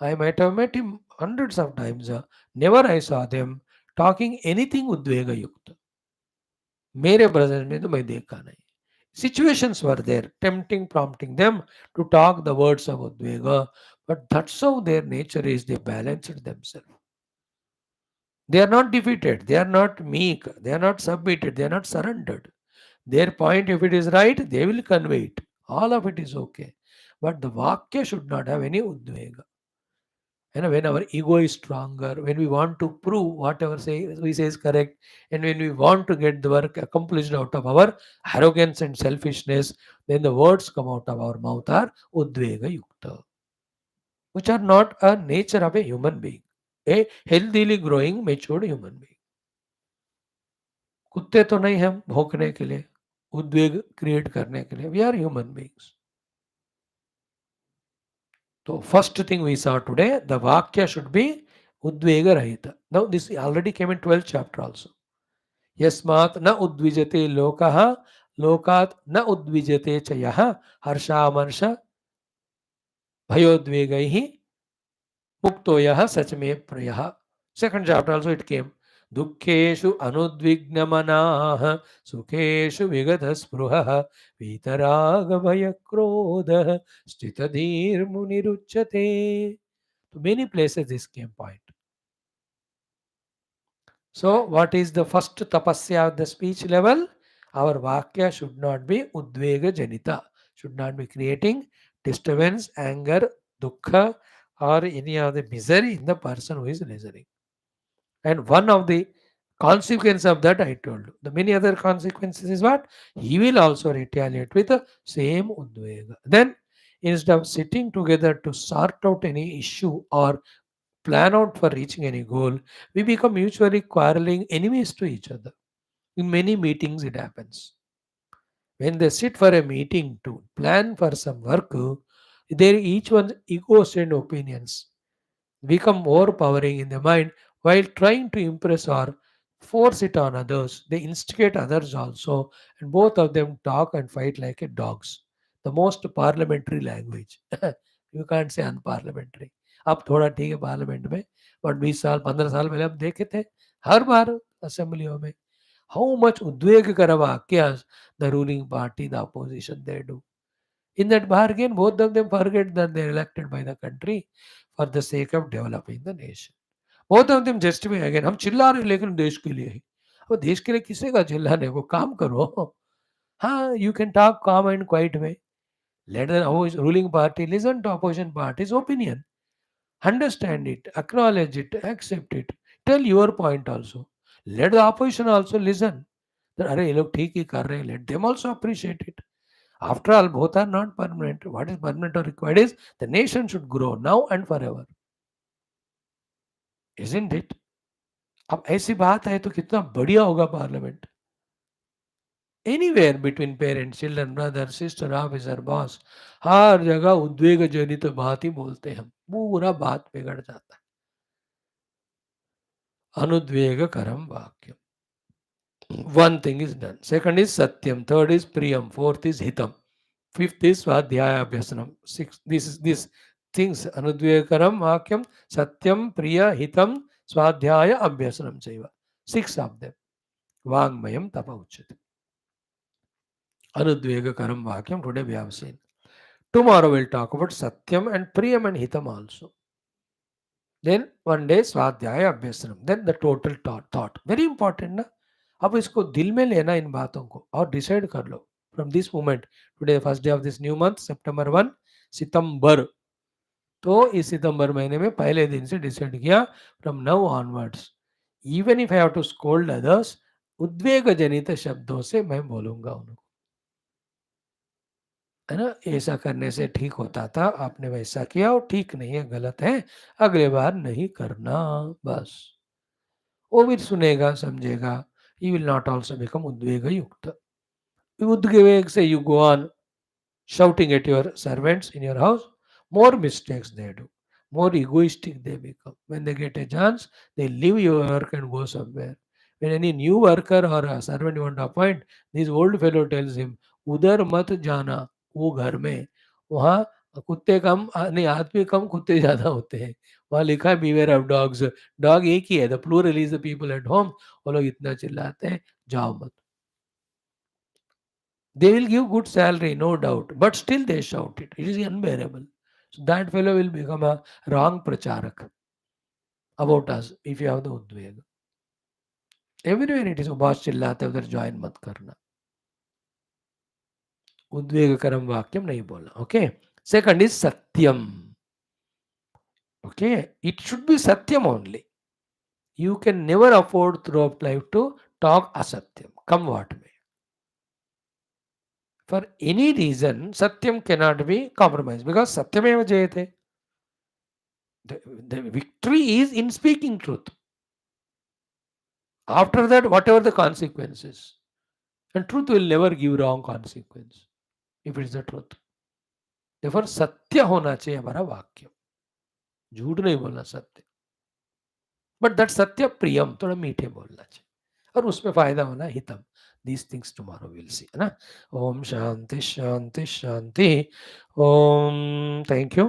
I might have met him hundreds of times. Never I saw them talking anything udvega yukta. मेरे presence में तो मैं देखा नहीं. Situations were there, tempting, prompting them to talk the words of Udvega, but that's how their nature is. They balanced themselves. They are not defeated, they are not meek, they are not submitted, they are not surrendered. Their point, if it is right, they will convey it. All of it is okay. But the Vakya should not have any Udvega. When our ego is stronger, when we want to prove whatever we say is correct, and when we want to get the work accomplished out of our arrogance and selfishness, then the words come out of our mouth are udvega yukta, which are not a nature of a human being, a healthily growing matured human being. कुत्ते तो नहीं हम भौंकने के लिए, उद्वेग create करने के लिए. We are human beings. So first thing we saw today, the Vakya should be Udvega Rahita. Now this already came in 12th chapter also. Yasmat na udvijate lokaha, lokat na udvijate chayaha, harsha marsha, bhayodvegaihi, muktoyaha sachme prayaha. Second chapter also it came. दुःखेषु अनुद्विग्नमनाः सुखेषु विगतस्पृहः वीतरागभयक्रोधः स्थितधीर्मुनिरुच्यते. To many places this came point. So what is the first tapasya of the speech level? Our vakya should not be udvega janita, should not be creating disturbance, anger, dukkha or any other misery in the person who is listening. And one of the consequence of that I told you. The many other consequences is what? He will also retaliate with the same udvega. Then instead of sitting together to sort out any issue or plan out for reaching any goal, we become mutually quarreling enemies to each other. In many meetings it happens. When they sit for a meeting to plan for some work, there each one's egos and opinions become overpowering in the mind while trying to impress or force it on others. They instigate others also, and both of them talk and fight like a dogs. the most parliamentary language. You can't say unparliamentary. अब थोड़ा ठीक है parliament में, but 20 साल 15 साल पहले हम देखे थे हर बार असेंबलियों में how much udvegakara vakyas the ruling party, the opposition, they do. In that bargain, both of them forget that they are elected by the country for the sake of developing the nation. Both of them justify again. हम चिल्ला रहे हैं लेकिन देश के लिए ही. अब देश के लिए किसे का चिल्लाने को, काम करो. हाँ, you can talk calm and quiet way. Let the ruling party listen to opposition party's opinion. Understand it, acknowledge it, accept it. Tell your point also. Let the opposition also listen. That अरे ये लोग ठीक ही कर रहे हैं. Let them also appreciate it. After all, both are not permanent. What is permanent or required is the nation should grow now and forever. Isn't it? अब ऐसी बात है तो कितना बढ़िया होगा parliament. Anywhere between parents, children, brother, sister, officer, boss, हर जगह उद्वेग जनित बात ही बोलते हैं. पूरा बात बिगड़ जाता है. अनुद्वेग करम वाक्य. One thing is done. Second is satyam. Third is priyam. Fourth is hitam. Fifth is svadhyaya abhyasanam. Six. This things anudvekaram vakyam satyam priya hitam swadhyaya abhyasanam chaiva. Six of them. Vangmayam tapa uchyate. Anudvekaram vakyam today we have seen. Tomorrow we'll talk about satyam and priyam and hitam also. Then one day swadhyaya abhyasanam. Then the total thought. Very important na. अब इसको दिल में लेना इन बातों को और decide कर लो from this moment. Today first day of this new month September 1, September. तो इस सितंबर महीने में पहले दिन से डिसाइड किया from now onwards, even if I have to scold others, उद्वेग जनित शब्दों से मैं बोलूंगा उनको, है ना. ऐसा करने से ठीक होता था, आपने वैसा किया और ठीक नहीं है, गलत है, अगले बार नहीं करना. बस वो भी सुनेगा, समझेगा. He will not also become udvega yukta. Udveg say you go on shouting at your servants in your house, more mistakes they do, more egoistic they become. When they get a chance, they leave your work and go somewhere. When any new worker or a servant you want to appoint, this old fellow tells him, उधर मत जाना, वो घर में, वहाँ कुत्ते कम नहीं, आदमी कम, कुत्ते ज्यादा होते हैं. वहाँ लिखा है beware of dogs. डॉग एक ही है, the plural is the people at home. वो लोग इतना चिल्लाते हैं, जाओ मत. They will give good salary, no doubt, but still they shout it. It is unbearable. So that fellow will become a wrong pracharak about us if you have the udveg. Everywhere it is, boss चिल्लाते उधर join मत करना. उद्वेग करम वाक्यम नहीं बोलना. Okay. Second is satyam. Okay. It should be satyam only. You can never afford throughout life to talk asatyam. Come what may. For any reason, satyam cannot be compromised because satyameva jayate. The victory is in speaking truth. After that, whatever the consequences. And truth will never give wrong consequence if it is the truth. Therefore, satya hona chahiye हमारा वाक्य. झूठ नहीं बोलना, सत्य. But that सत्य प्रियम, थोड़ा मीठे बोलना चाहिए और उसमें फायदा होना हितम. These things tomorrow we'll see, है ना. ओम शांति शांति शांति. ओम. Thank you.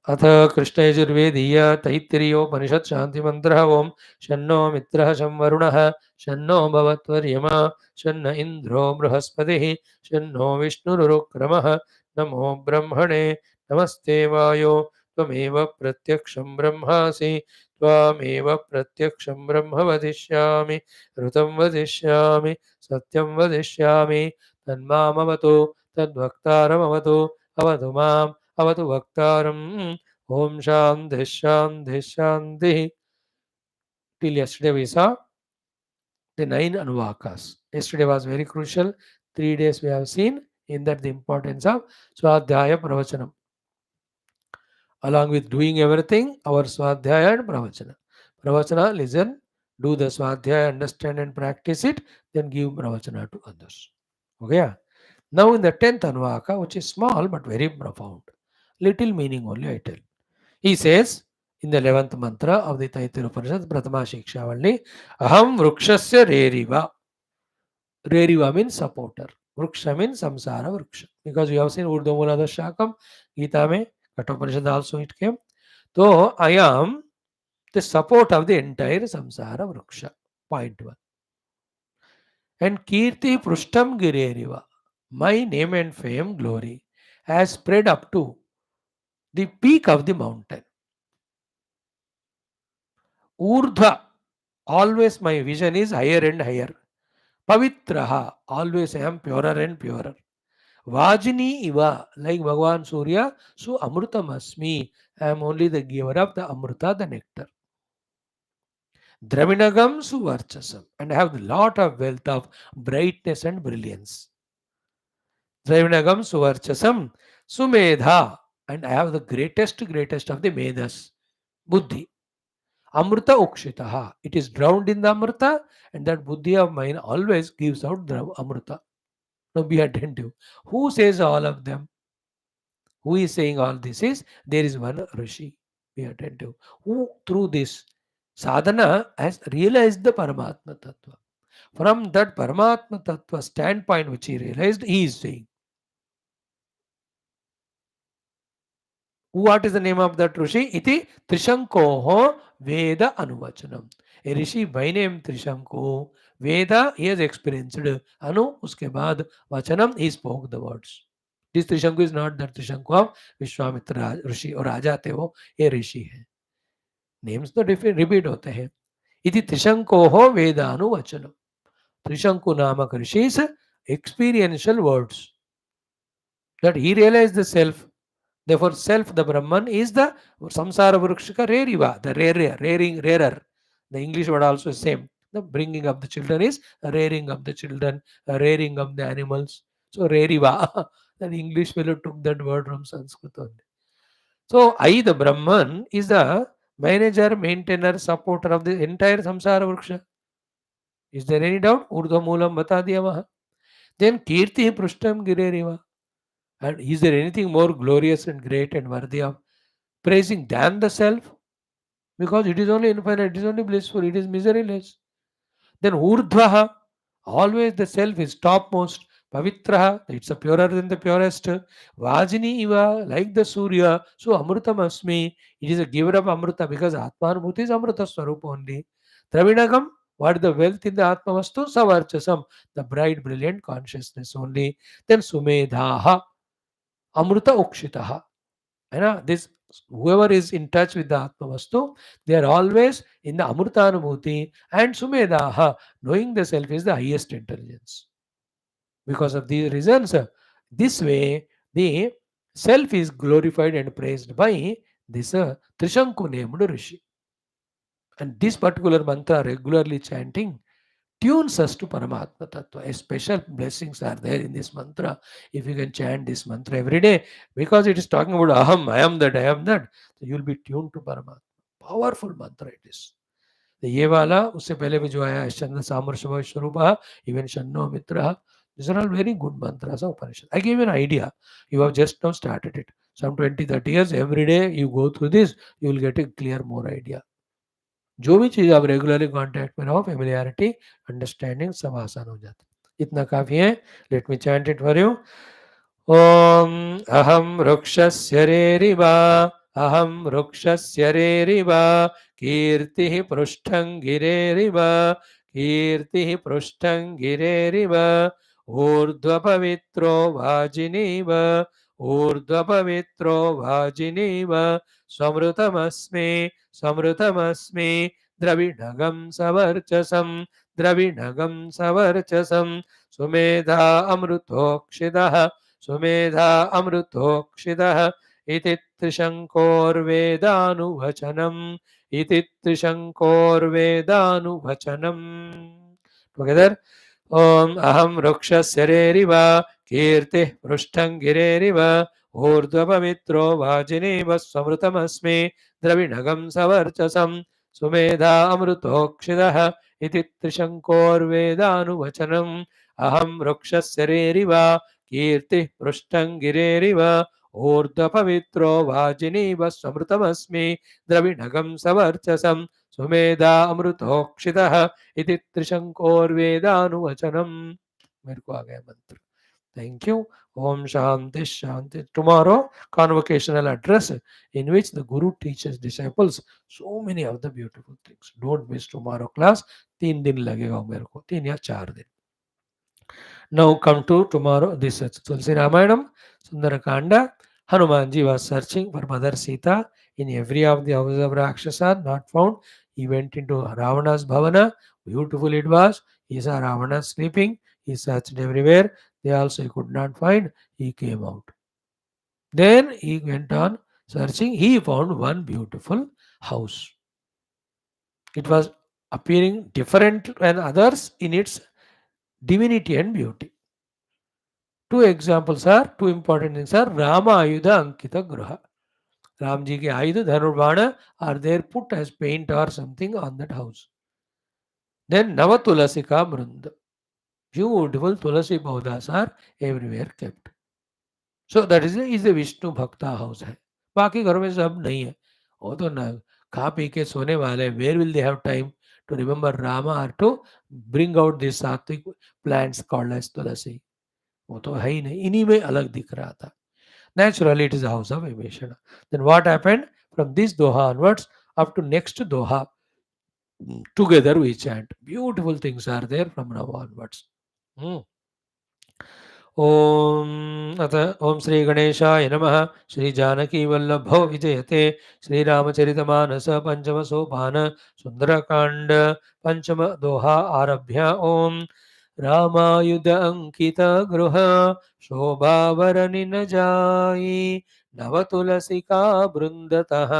अथ कृष्णयजुर्वेदीय तैत्तिरीयोपनिषत् शांति मंत्र. ओम शन्नो मित्रः शं वरुणः शन्नो भवत्वर्यमा शन्न इंद्रो बृहस्पतिः शन्नो विष्णुरुक्रमः. नमो ब्रह्मणे नमस्ते वायो त्वमेव प्रत्यक्षं ब्रह्मासि त्वामेव प्रत्यक्षं ब्रह्म वदिष्यामि ऋतं वदिष्यामि सत्यं वदिष्यामि तन्मामवतु तद्वक्तारमवतु अवतु माम् अवतु वक्तारम्. ओम शांति शांति शांति. Till yesterday we saw the 9 anuvakas. Yesterday was very crucial. 3 days we have seen in that the importance of swadhyaya pravachanam. Along with doing everything, our swadhyaya and pravachana. Pravachana, listen, do the swadhyaya, understand and practice it, then give pravachana to others. Okay? Now in the 10th anuvaka, which is small but very profound, little meaning only I tell. He says in the 11th mantra of the Taittiriya Upanishad, Pratama Shiksha Valli, Aham Vrukshasya Reriva. Reriva means supporter. Vruksha means samsara vruksha. because you have seen Urdhvamula Shakam, Gita mein, Kathopanishad also it came. So I am the support of the entire samsara vruksha. Point one. And Kirti Prushtam Gireriva, my name and fame, glory, has spread up to the peak of the mountain. Urdhva, always my vision is higher and higher. Pavitraha, always I am purer and purer. Vajini iva, like Bhagavan Surya, so Amrutam asmi, I am only the giver of the Amrita, the nectar. Dravinagam suvarchasam, and I have a lot of wealth of brightness and brilliance. Dravinagam suvarchasam, sumedha, and I have the greatest of the Medas, Buddhi. Amrita ukshitaha, it is drowned in the Amrita, and that Buddhi of mine always gives out the Amrita. Now be attentive. Who says all of them? Who is saying all this is? There is one Rishi. Be attentive. Who through this sadhana has realized the Paramatma Tattva. From that Paramatma Tattva standpoint which he realized, he is saying. What is the name of that Rishi? Iti Trishankoho Veda Anuvachanam. A Rishi by name Trishanko. Veda he has experienced. Anu, uske baad Vachanam, he spoke the words. This Trishanku is not that Trishanku of Vishwamitra ऋषि और आ जाते हो ये ऋषि है names तो different repeat होते हैं इति त्रिशंको हो वेदानुवचनम त्रिशंकु नामक ऋषि's experiential words that he realized the self. Therefore, self, the Brahman, is the samsara vrukshika reriva, the rarer. The English word also is same. The bringing of the children is rearing of the children, rearing of the animals. So, reriva. The English fellow took that word from Sanskrit only. So, I, the Brahman, is the manager, maintainer, supporter of the entire samsara vruksha. Is there any doubt? Urdhva moolam bata diya vaha. Then, kirti prushtam gireriva. And is there anything more glorious and great and worthy of praising than the self? Because it is only infinite, it is only blissful, it is miseryless. Then Urdhvaha, always the self is topmost. Pavitraha, it's a purer than the purest. Vajini Iva, like the Surya. So Amrutam Asmi, it is a giver of Amrita because Atmanubhuti is Amrita Swarupa only. Dravinagam, what is the wealth in the Atmavastu? Savarchasam, the bright, brilliant consciousness only. Then Sumedhaha, Amruta Ukshitaha. This whoever is in touch with the Atma Vastu, they are always in the Amrutanubhuti and Sumedaha, knowing the self is the highest intelligence. Because of these reasons, this way the self is glorified and praised by this Trishanku named Rishi. And this particular mantra regularly chanting tunes us to Paramatma Tattva. A special blessings are there in this mantra. If you can chant this mantra every day, because it is talking about Aham, I am that, so you will be tuned to Paramatma. Powerful mantra it is. तो ये वाला उससे पहले भी जो आया चंद्र सामर्षभ स्वरूप even Shanno Mitra, these are all very good mantras of Upanishad. I gave you an idea. You have just now started it. Some 20-30 years, every day you go through this, you will get a clear more idea. जो भी चीज आप regularly contact में रहो familiarity understanding सब आसान हो जाता है इतना काफी है let me chant it for you ओम अहम वृक्षस्य रेरिवा अहम वृक्षस्य रेरिवा कीर्तिः पृष्ठं गिरेरिव कीर्तिः पृष्ठं गिरेरिव ऊर्ध्वपवित्रो वाजिनीव ऊर्ध्वपवित्रो वाजिनीव समृतमस्मि समृतमस्मि द्रविणगं सवर्चसं द्रविणगं सवर्चसं सुमेधा अमृतोक्षितः सुमेधा अमृतोक्षितः इति त्रिशङ्कोर्वेदानुवचनम् इति त्रिशङ्कोर्वेदानुवचनम् टुगेदर ओम अहम वृक्षस्य रेरिव कीर्तिः पृष्ठं गिरेरिव ऊर्ध्वपवित्रो वाजिनीव समृतमस्मि द्रविणगं सवर्चसं सुमेधा अमृतोक्षितः इति त्रिशङ्कोर्वेदानुवचनम् अहं वृक्षस्य रेरिव कीर्तिः पृष्ठं गिरेरिव ऊर्ध्वपवित्रो वाजिनीव समृतमस्मि द्रविणगं सवर्चसं सुमेधा अमृतोक्षितः इति त्रिशङ्कोर्वेदानुवचनम्. मेरे को आ गया मंत्र. Thank you. Om Shanti Shanti. Tomorrow, convocational address in which the Guru teaches disciples so many of the beautiful things. Don't miss tomorrow class. 3 दिन लगेगा मेरे को 3 या 4 दिन. Now come to tomorrow. This is Tulsi Ramayanam, Sundarakanda. Hanumanji was searching for Mother Sita in every of the houses of Rakshasa, not found. He went into Ravana's Bhavana. Beautiful it was. He saw Ravana sleeping. He searched everywhere. They also he could not find. He came out. Then he went on searching. He found one beautiful house. It was appearing different than others in its divinity and beauty. Two examples are two important things are Rama Ayudha Ankita Gruha. Ram ji ke Ayudha Dhanurvana are there put as paint or something on that house. Then Nava Tulasika Mrunda. Beautiful Tulasi Paudas are everywhere kept. So that is a Vishnu Bhakta house है. बाकी घरों में सब नहीं है. वो तो ना खा पी के सोने वाले. Where will they have time to remember Rama or to bring out these sattvic plants called as Tulasi? वो तो है ही नहीं. इन्हीं में अलग दिख रहा था. Naturally, it is a house of Vimeshana. Then what happened? From this Doha onwards, up to next Doha, together we chant. Beautiful things are there from now onwards. Hmm. ॐ अथ ॐ श्रीगणेशाय नमः श्रीजानकीवल्लभो विजयते श्रीरामचरितमानस पञ्चमसोपान सुन्दरकाण्ड पञ्चमदोहा आरभ्य ॐ रामायुध अंकित गृह शोभावरनिन जाई नव तुलसिका बृंदतः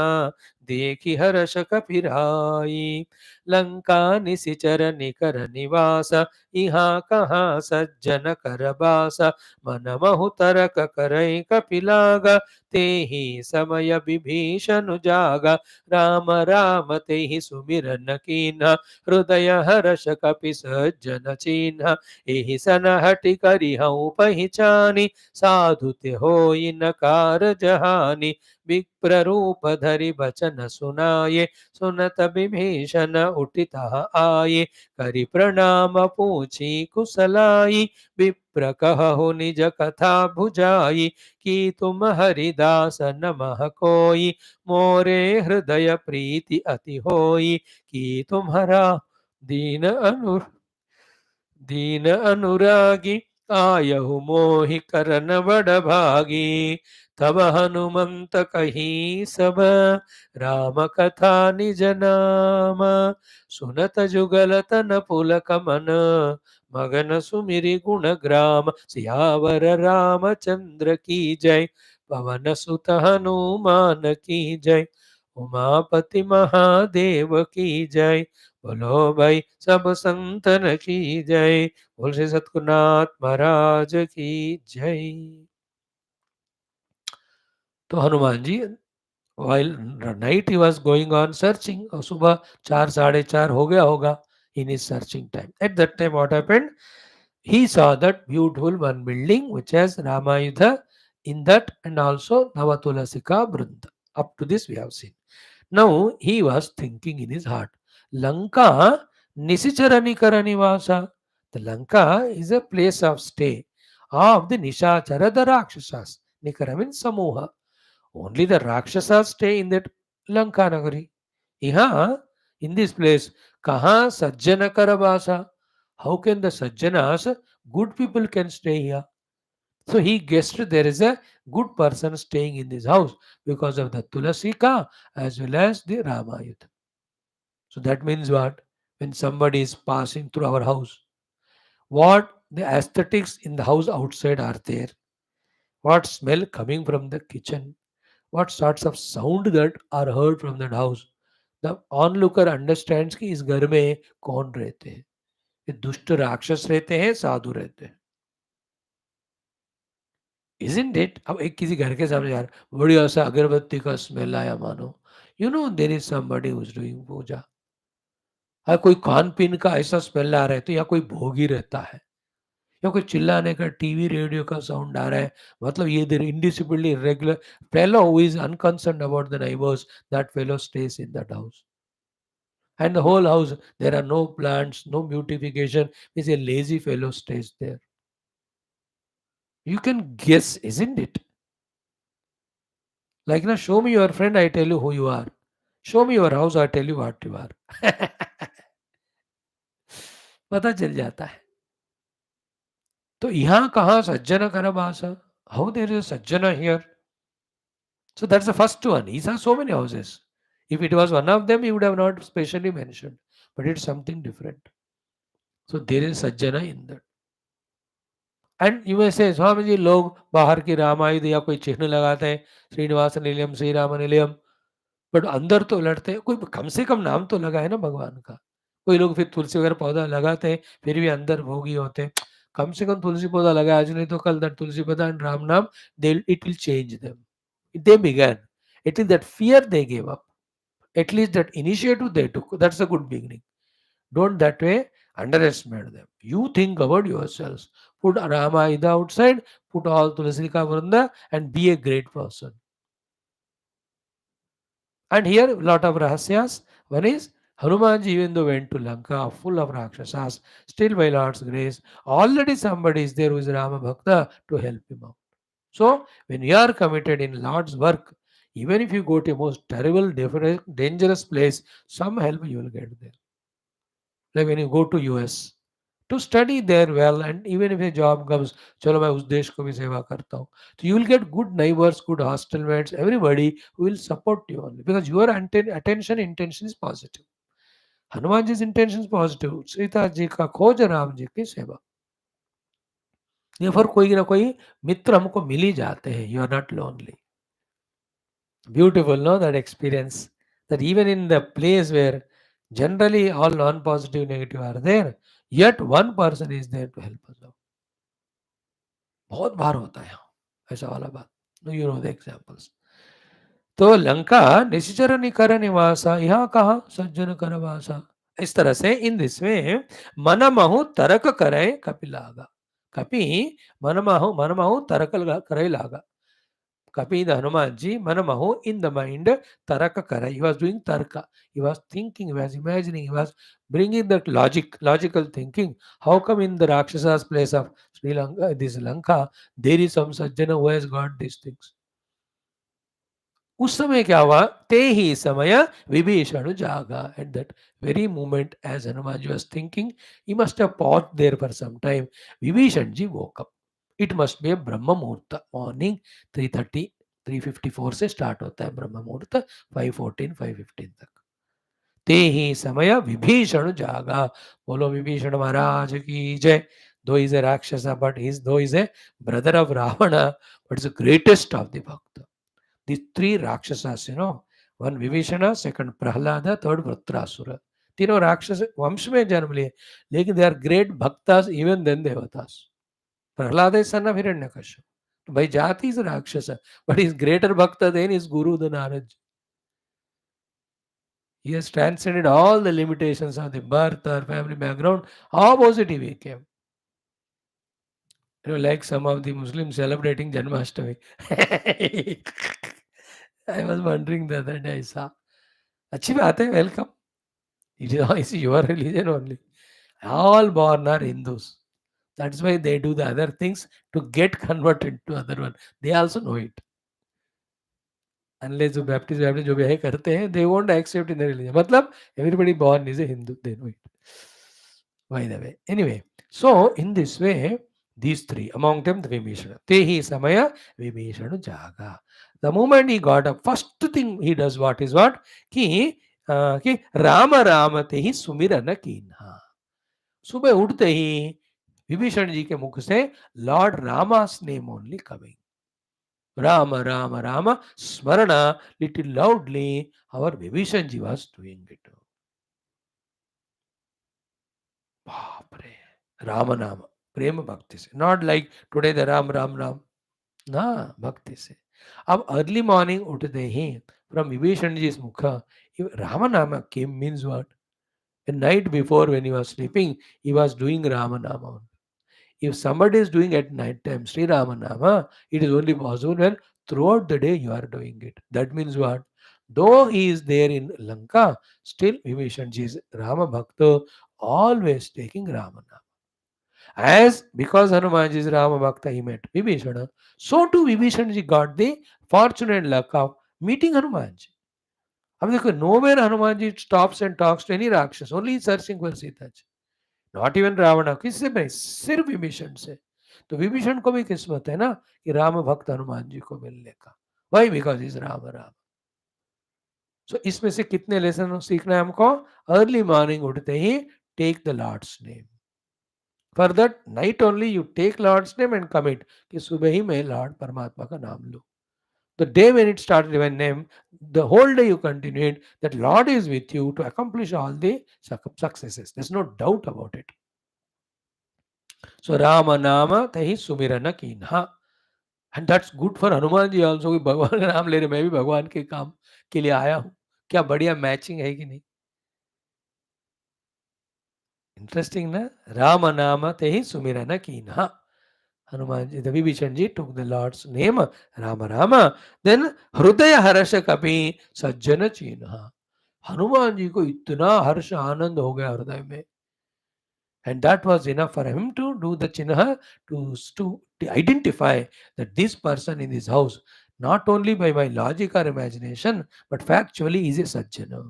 देखि हर्ष कपिराई लंका निशिचर निकर निवास इहाँ कहाँ सज्जन करबास मन महु तरक करई कपिलाग तेहि समय विभीषण जागा राम राम तेहि सुमिरन कीन्हा हृदय हर्ष कपि सज्जन चिन्ह एहि सन हटि करिहउँ पहिचानि साधु ते होई नकार जहानि विप्र रूप धरि बचन सुनाये सुनत विभीषण उठित आये करि प्रणाम पूछी कुशलाई विप्र कहु निज कथा भुजाई कि तुम हरिदास नमः कोई मोरे हृदय प्रीति अति होई कि तुम्हारा दीन अनु दीन अनुरागी आयहु मोहि करन बड़ भागी तब हनुमंत कही सब राम कथा निज नाम सुनत जुगल तन पुलक मन मगन सुमिरि गुण ग्राम सियावर रामचंद्र की जय पवन सुत हनुमान की जय उमापति महादेव की जय बोलो भाई सब संतन की जय बोल श्री सतगुरुनाथ महाराज की जय. तो Hanuman ji while night he was going on searching और सुबह 4 साढ़े 4 हो गया होगा in his searching time. At that time what happened? He saw that beautiful one building which has Ramayudha in that and also Navatulasika Brunda. Up to this we have seen. Now he was thinking in his heart, Lanka Nisicharani Karanivasa. The Lanka is a place of stay of the Nishachara, the Rakshasas. Nikara means Samoha. Only the Rakshasas stay in that Lanka Nagari. Iha, in this place, Kaha Sajjana Karabasa. How can the Sajjanas, good people can stay here? So he guessed there is a good person staying in this house because of the Tulasika as well as the Ramayuddha. So that means what? When somebody is passing through our house, what the aesthetics in the house outside are there? What smell coming from the kitchen? What sorts of sound that are heard from that house? The onlooker understands कि इस घर में कौन रहते हैं. ये दुष्ट राक्षस रहते हैं साधु रहते हैं. Isn't it? अब एक किसी घर के सामने यार बढ़िया सा अगरबत्ती का स्मेल आया मानो. You know there is somebody who is doing पूजा. हाँ कोई खान पीन का ऐसा स्मेल आ रहा है तो या कोई भोगी रहता है या कोई चिल्लाने का टीवी रेडियो का साउंड आ रहा है मतलब ये देर indisciplinary regular fellow who is unconcerned about the neighbors, that fellow stays in that house. And the whole house there are no plants, no beautification, is a lazy fellow stays there. You can guess, isn't it? Like, now, show me your friend, I tell you who you are. Show me your house, I tell you what you are. पता चल जाता है. तो यहाँ कहाँ सज्जन कर भाषा? How there is a sajjana here? So that's the first one. He saw so many houses. If it was one of them, he would have not specially mentioned. But it's something different. So there is sajjana in that. And you में से स्वामी जी लोग बाहर की रामायण या कोई चिन्ह लगाते हैं, श्रीनिवास निलयम, श्री राम निलयम, बट अंदर तो लड़ते हैं, कोई कम से कम नाम तो लगा है ना भगवान का. कोई लोग फिर तुलसी वगैरह पौधा लगाते हैं, फिर भी अंदर भोगी होते हैं. कम से कम तुलसी पौधा लगा, आज नहीं तो कल, दैट तुलसी पौधा and Ram naam, they it will change them. They began. It is that fear they gave up. At least that initiative they took. That's a good beginning. Don't that way underestimate them. You think about yourselves. Put Rama Ida outside, put all Tulasika Vranda, and be a great person. And here, a lot of rahasyas. One is Hanumanji, even though went to Lanka full of Rakshasas, still by Lord's grace, already somebody is there who is Rama Bhakta to help him out. So, when you are committed in Lord's work, even if you go to a most terrible, dangerous place, some help you will get there. Like when you go to US, to study there well, and even if a job comes, चलो मैं उस देश को भी सेवा करता हूँ. So you will get good neighbors, good hostel mates, everybody who will support you only because your attention intention is positive. Hanuman ji intention is positive. Sita ji का खोज, राम जी की सेवा. ये फिर कोई ना कोई मित्र हमको मिल ही जाते हैं. You are not lonely. Beautiful, no? That experience. That even in the place where generally all non-positive, negative are there, yet one person is there to help us out. बहुत बार होता है यहाँ ऐसा वाला बात. You know the examples. तो लंका निश्चर निकर निवासा, यहाँ कहा सज्जन कर वासा. इस तरह से इन दिस में मन महु तरक करे कपिलागा. कपि मन महु तरक करे लागा. Kapi the Hanumanji, Manamaho in the mind, Taraka Kara. He was doing Tarka. He was thinking, he was imagining, he was bringing that logical thinking. How come in the Rakshasa's place of Sri Lanka, this Lanka, there is some Sajjana who has got these things? उस समय क्या हुआ? ते ही समय विभीषण जागा. At that very moment, as Hanumanji was thinking, he must have paused there for some time. Vibhishanji woke up. It must be a Brahma Muhurta. Morning 3:30, 3:54 से start होता है ब्रह्म मुहूर्त, 5:14, 5:15 तक. ते ही समय विभीषण जागा. बोलो विभीषण महाराज की जय. Though he is a Rakshasa, but though he is a brother of Ravana, but is the greatest of the Bhakta. These three Rakshasas, one Vivishana, second Prahlada, third Vritrasura. तीनों राक्षस वंश में जन्म लिए, लेकिन दे आर ग्रेट भक्तास even then देवतास. Prahlad is son of Hiranyakashipu. By jati is a Rakshasa, but he is greater bhakta than his guru, the Narad. He has transcended all the limitations of the birth or family background. Opposite he became. Like some of the Muslims celebrating Janmashtami. I was wondering the other day, I saw. अच्छी बात है, welcome. It is your religion only. All born are Hindus. That's why they do the other things to get converted to other one. They also know it. Unless जो Baptist जो भी है करते हैं, they won't accept in the religion. मतलब everybody born is a Hindu. They know it. By the way. Anyway, so in this way, these three, among them the Vibhishana. Tehi samaya Vibhishana jaga. The moment he got up, first thing he does what is what? कि राम राम ते ही सुमिरन कीन्हा. सुबह उठते ही विभीषण जी के मुख से Lord रामा's name only coming. Rama Rama Rama Smarana little loudly. Our Vibhishan ji was doing it. बाप रे. राम नाम प्रेम भक्ति से. Not like today the Ram Ram Ram. ना, भक्ति से. अब अर्ली मॉर्निंग उठते ही from Vibhishan ji's mukha, Ramanama came means what? The night before when he was sleeping, he was doing Ramanama. If somebody is doing at night time Sri Ramanama, it is only possible when throughout the day you are doing it. That means what? Though he is there in Lanka, still Vibhishan ji is Rama Bhakta, always taking Ramanama. As because Hanumanji is Rama Bhakta, he met Vibhishana, so too Vibhishanji got the fortunate luck of meeting Hanumanji. अब देखो nowhere Hanumanji stops and talks to any Rakshas, only searching for Sita ji. Not even Ravana, किससे नहीं, सिर्फ विभीषण से. तो विभीषण को भी किस्मत है ना कि राम भक्त हनुमान जी को मिलने का. Why? Because he's Rama Rama. So इसमें से कितने लेसन सीखना है हमको? अर्ली मॉर्निंग उठते ही take the lord's name. For that night only you take lord's name and commit कि सुबह ही मैं लॉर्ड परमात्मा का नाम लूं. The day when it started divine name, the whole day you continued, that Lord is with you to accomplish all the successes. There's no doubt about it. So Rama Nama Tahi Sumirana Kinha. And that's good for Hanuman ji also कि भगवान का नाम ले रहे, मैं भी भगवान के काम के लिए आया हूँ. क्या बढ़िया मैचिंग है कि नहीं? इंटरेस्टिंग ना. राम नाम ते ही सुमिरन कीन्हा. Hanuman ji, the Vibhishan ji took the Lord's name, Rama Rama. Then Hrudaya Harasha Kapi Sajjana Chinha. Hanuman ji को इतना हर्ष आनंद हो गया हृदय में. And that was enough for him to do the chinha, to identify that this person in this house, not only by my logic or imagination, but factually is a sajjana.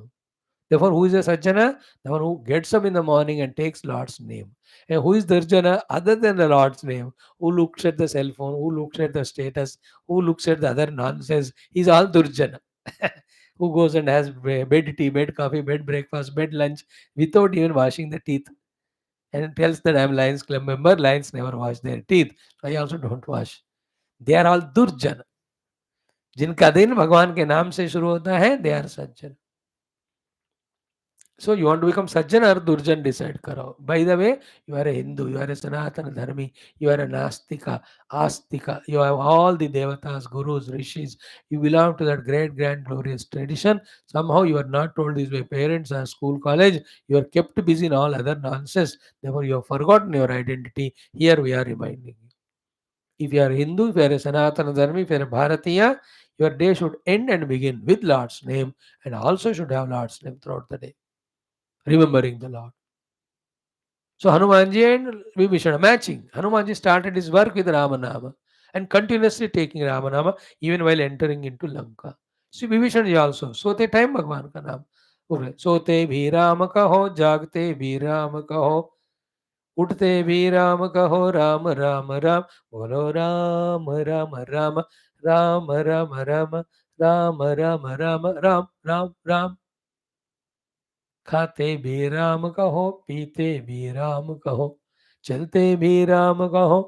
Therefore, who is a sajjana? The one who gets up in the morning and takes Lord's name. And who is Durjana other than the Lord's name? Who looks at the cell phone, who looks at the status, who looks at the other nonsense? He's all Durjana. Who goes and has bed tea, bed coffee, bed breakfast, bed lunch without even washing the teeth. And tells that I'm Lions Club member. Lions never wash their teeth. I also don't wash. They are all Durjana. जिनका दिन भगवान के नाम से शुरू होता है, they are Sajjan. So you want to become Sajjan or Durjan, decide karo. By the way, you are a Hindu, you are a Sanatana Dharmi, you are a Nastika, Astika, you have all the Devatas, Gurus, Rishis, you belong to that great, grand, glorious tradition. Somehow you are not told this by parents or school, college, you are kept busy in all other nonsense. Therefore, you have forgotten your identity. Here we are reminding you. If you are Hindu, if you are a Sanatana Dharmi, if you are a Bharatiya, your day should end and begin with Lord's name and also should have Lord's name throughout the day, remembering the Lord. So Hanumanji and Vibhishana matching. Hanumanji started his work with Ramanama and continuously taking Ramanama even while entering into Lanka. See Vibhishana ji also. Sote time Bhagwan ka naam. Sote bhi Ram kaho, jagte bhi Ram kaho, उठते भी राम कहो, राम राम राम, बोलो राम राम राम, राम राम राम, राम राम राम, राम राम राम. खाते भी राम कहो, पीते भी राम कहो, चलते भी राम कहो,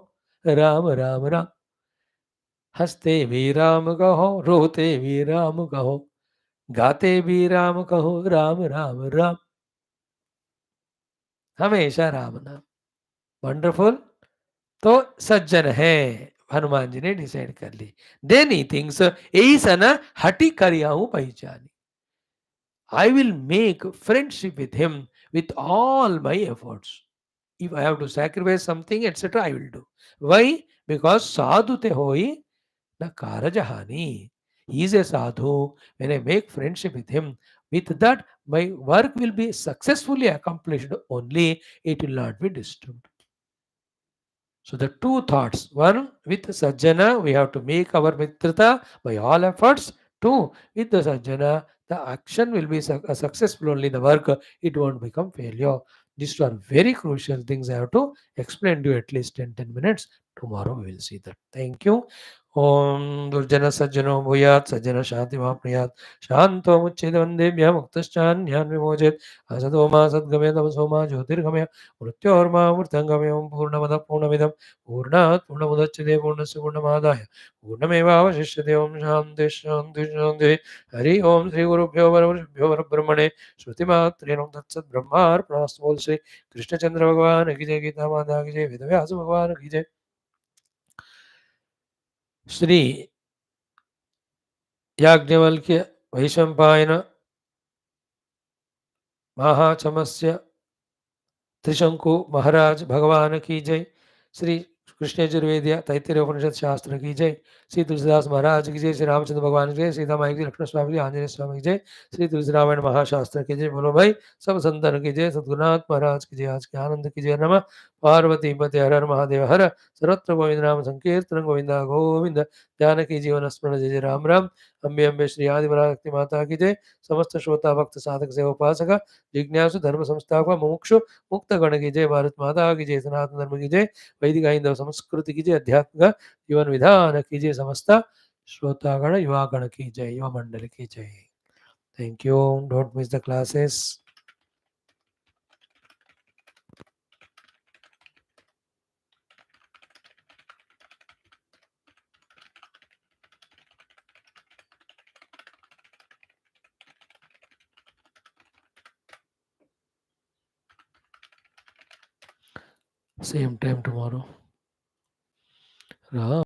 राम राम राम. हंसते भी राम कहो, रोते भी राम कहो, गाते भी राम कहो, राम राम राम. हमेशा राम नाम. वंडरफुल. तो सज्जन है, हनुमान जी ने डिसाइड कर ली. देन ही थिंग्स यही सन हटी करिया हूं पहचानी. I will make friendship with him with all my efforts. If I have to sacrifice something, etc., I will do. Why? Because sadhu te hoi na karajahani. He is a sadhu. When I make friendship with him, with that, my work will be successfully accomplished only. It will not be disturbed. So the two thoughts. One, with Sajjana, we have to make our mitrata by all efforts. Two, with the Sajjana, the action will be successful only, the work, it won't become failure. These are very crucial things I have to explain to you at least in 10 minutes. Tomorrow we will see that. Thank you. Om Durjana Sajjano Bhuyat Sajjana Shanti Mahapriyat Shanto Muchidavandebhya Muktaschanyan Vimojit Asadoma Sadgamya Tamasoma Jyotirgamya Mrityorma Murtangamya Purnamada Purnamidam Purnat Purnamudachide Purnasya Purnamadaya Purnamevavashishyate. Om Shanti Shanti Shanti. Hari Om Sri Guru Bhyo Bhyo Brahmane Shrutimatre Om Tat Sat Brahma Arpanast. Bol Sri Krishna Chandra Bhagavan ki jai, Geetha Mata ki jai, Vedavyasa Bhagavan ki jai. Shri Yajnavalkya Vaishampayana महाचमस्य त्रिशंकु महाराज भगवान की जय. श्री कृष्ण यजुर्वेदिया तैत्तिरीय उपनिषद शास्त्र की जय। श्री तुलसीदास महाराज की जय। श्री रामचंद्र भगवान की जय। सीता माई की जय। लक्ष्मण स्वामी जी, आंजनेय स्वामी की जय। श्री तुलसी रामायण महाशास्त्र की जय। बोलो भाई सब संतन की जय। सद्गुरुनाथ महाराज की जय। आज के आनंद की जय। नमः पार्वती पते हर हर महादेव हर। सर्वत्र गोविंद नाम संकीर्तन गोविंदा गोविंद। जानकी जीवन स्मरण जय जय राम राम। अम्बे अम्बे श्री आदि पराशक्ति माता की जय। समस्त श्रोता भक्त साधक सेवा उपासक जिज्ञासु धर्म संस्थापक मुमुक्षु मुक्त गण की जय। भारत माता की जय। सनातन धर्म की जय। वैदिक हिंदव संस्कृति की जय। अध्यात्म जीवन विधान की जय। समस्त श्रोतागण युवागण की जय। युवा मंडल की जय। Thank you. Don't miss the classes. Same time tomorrow. Ram.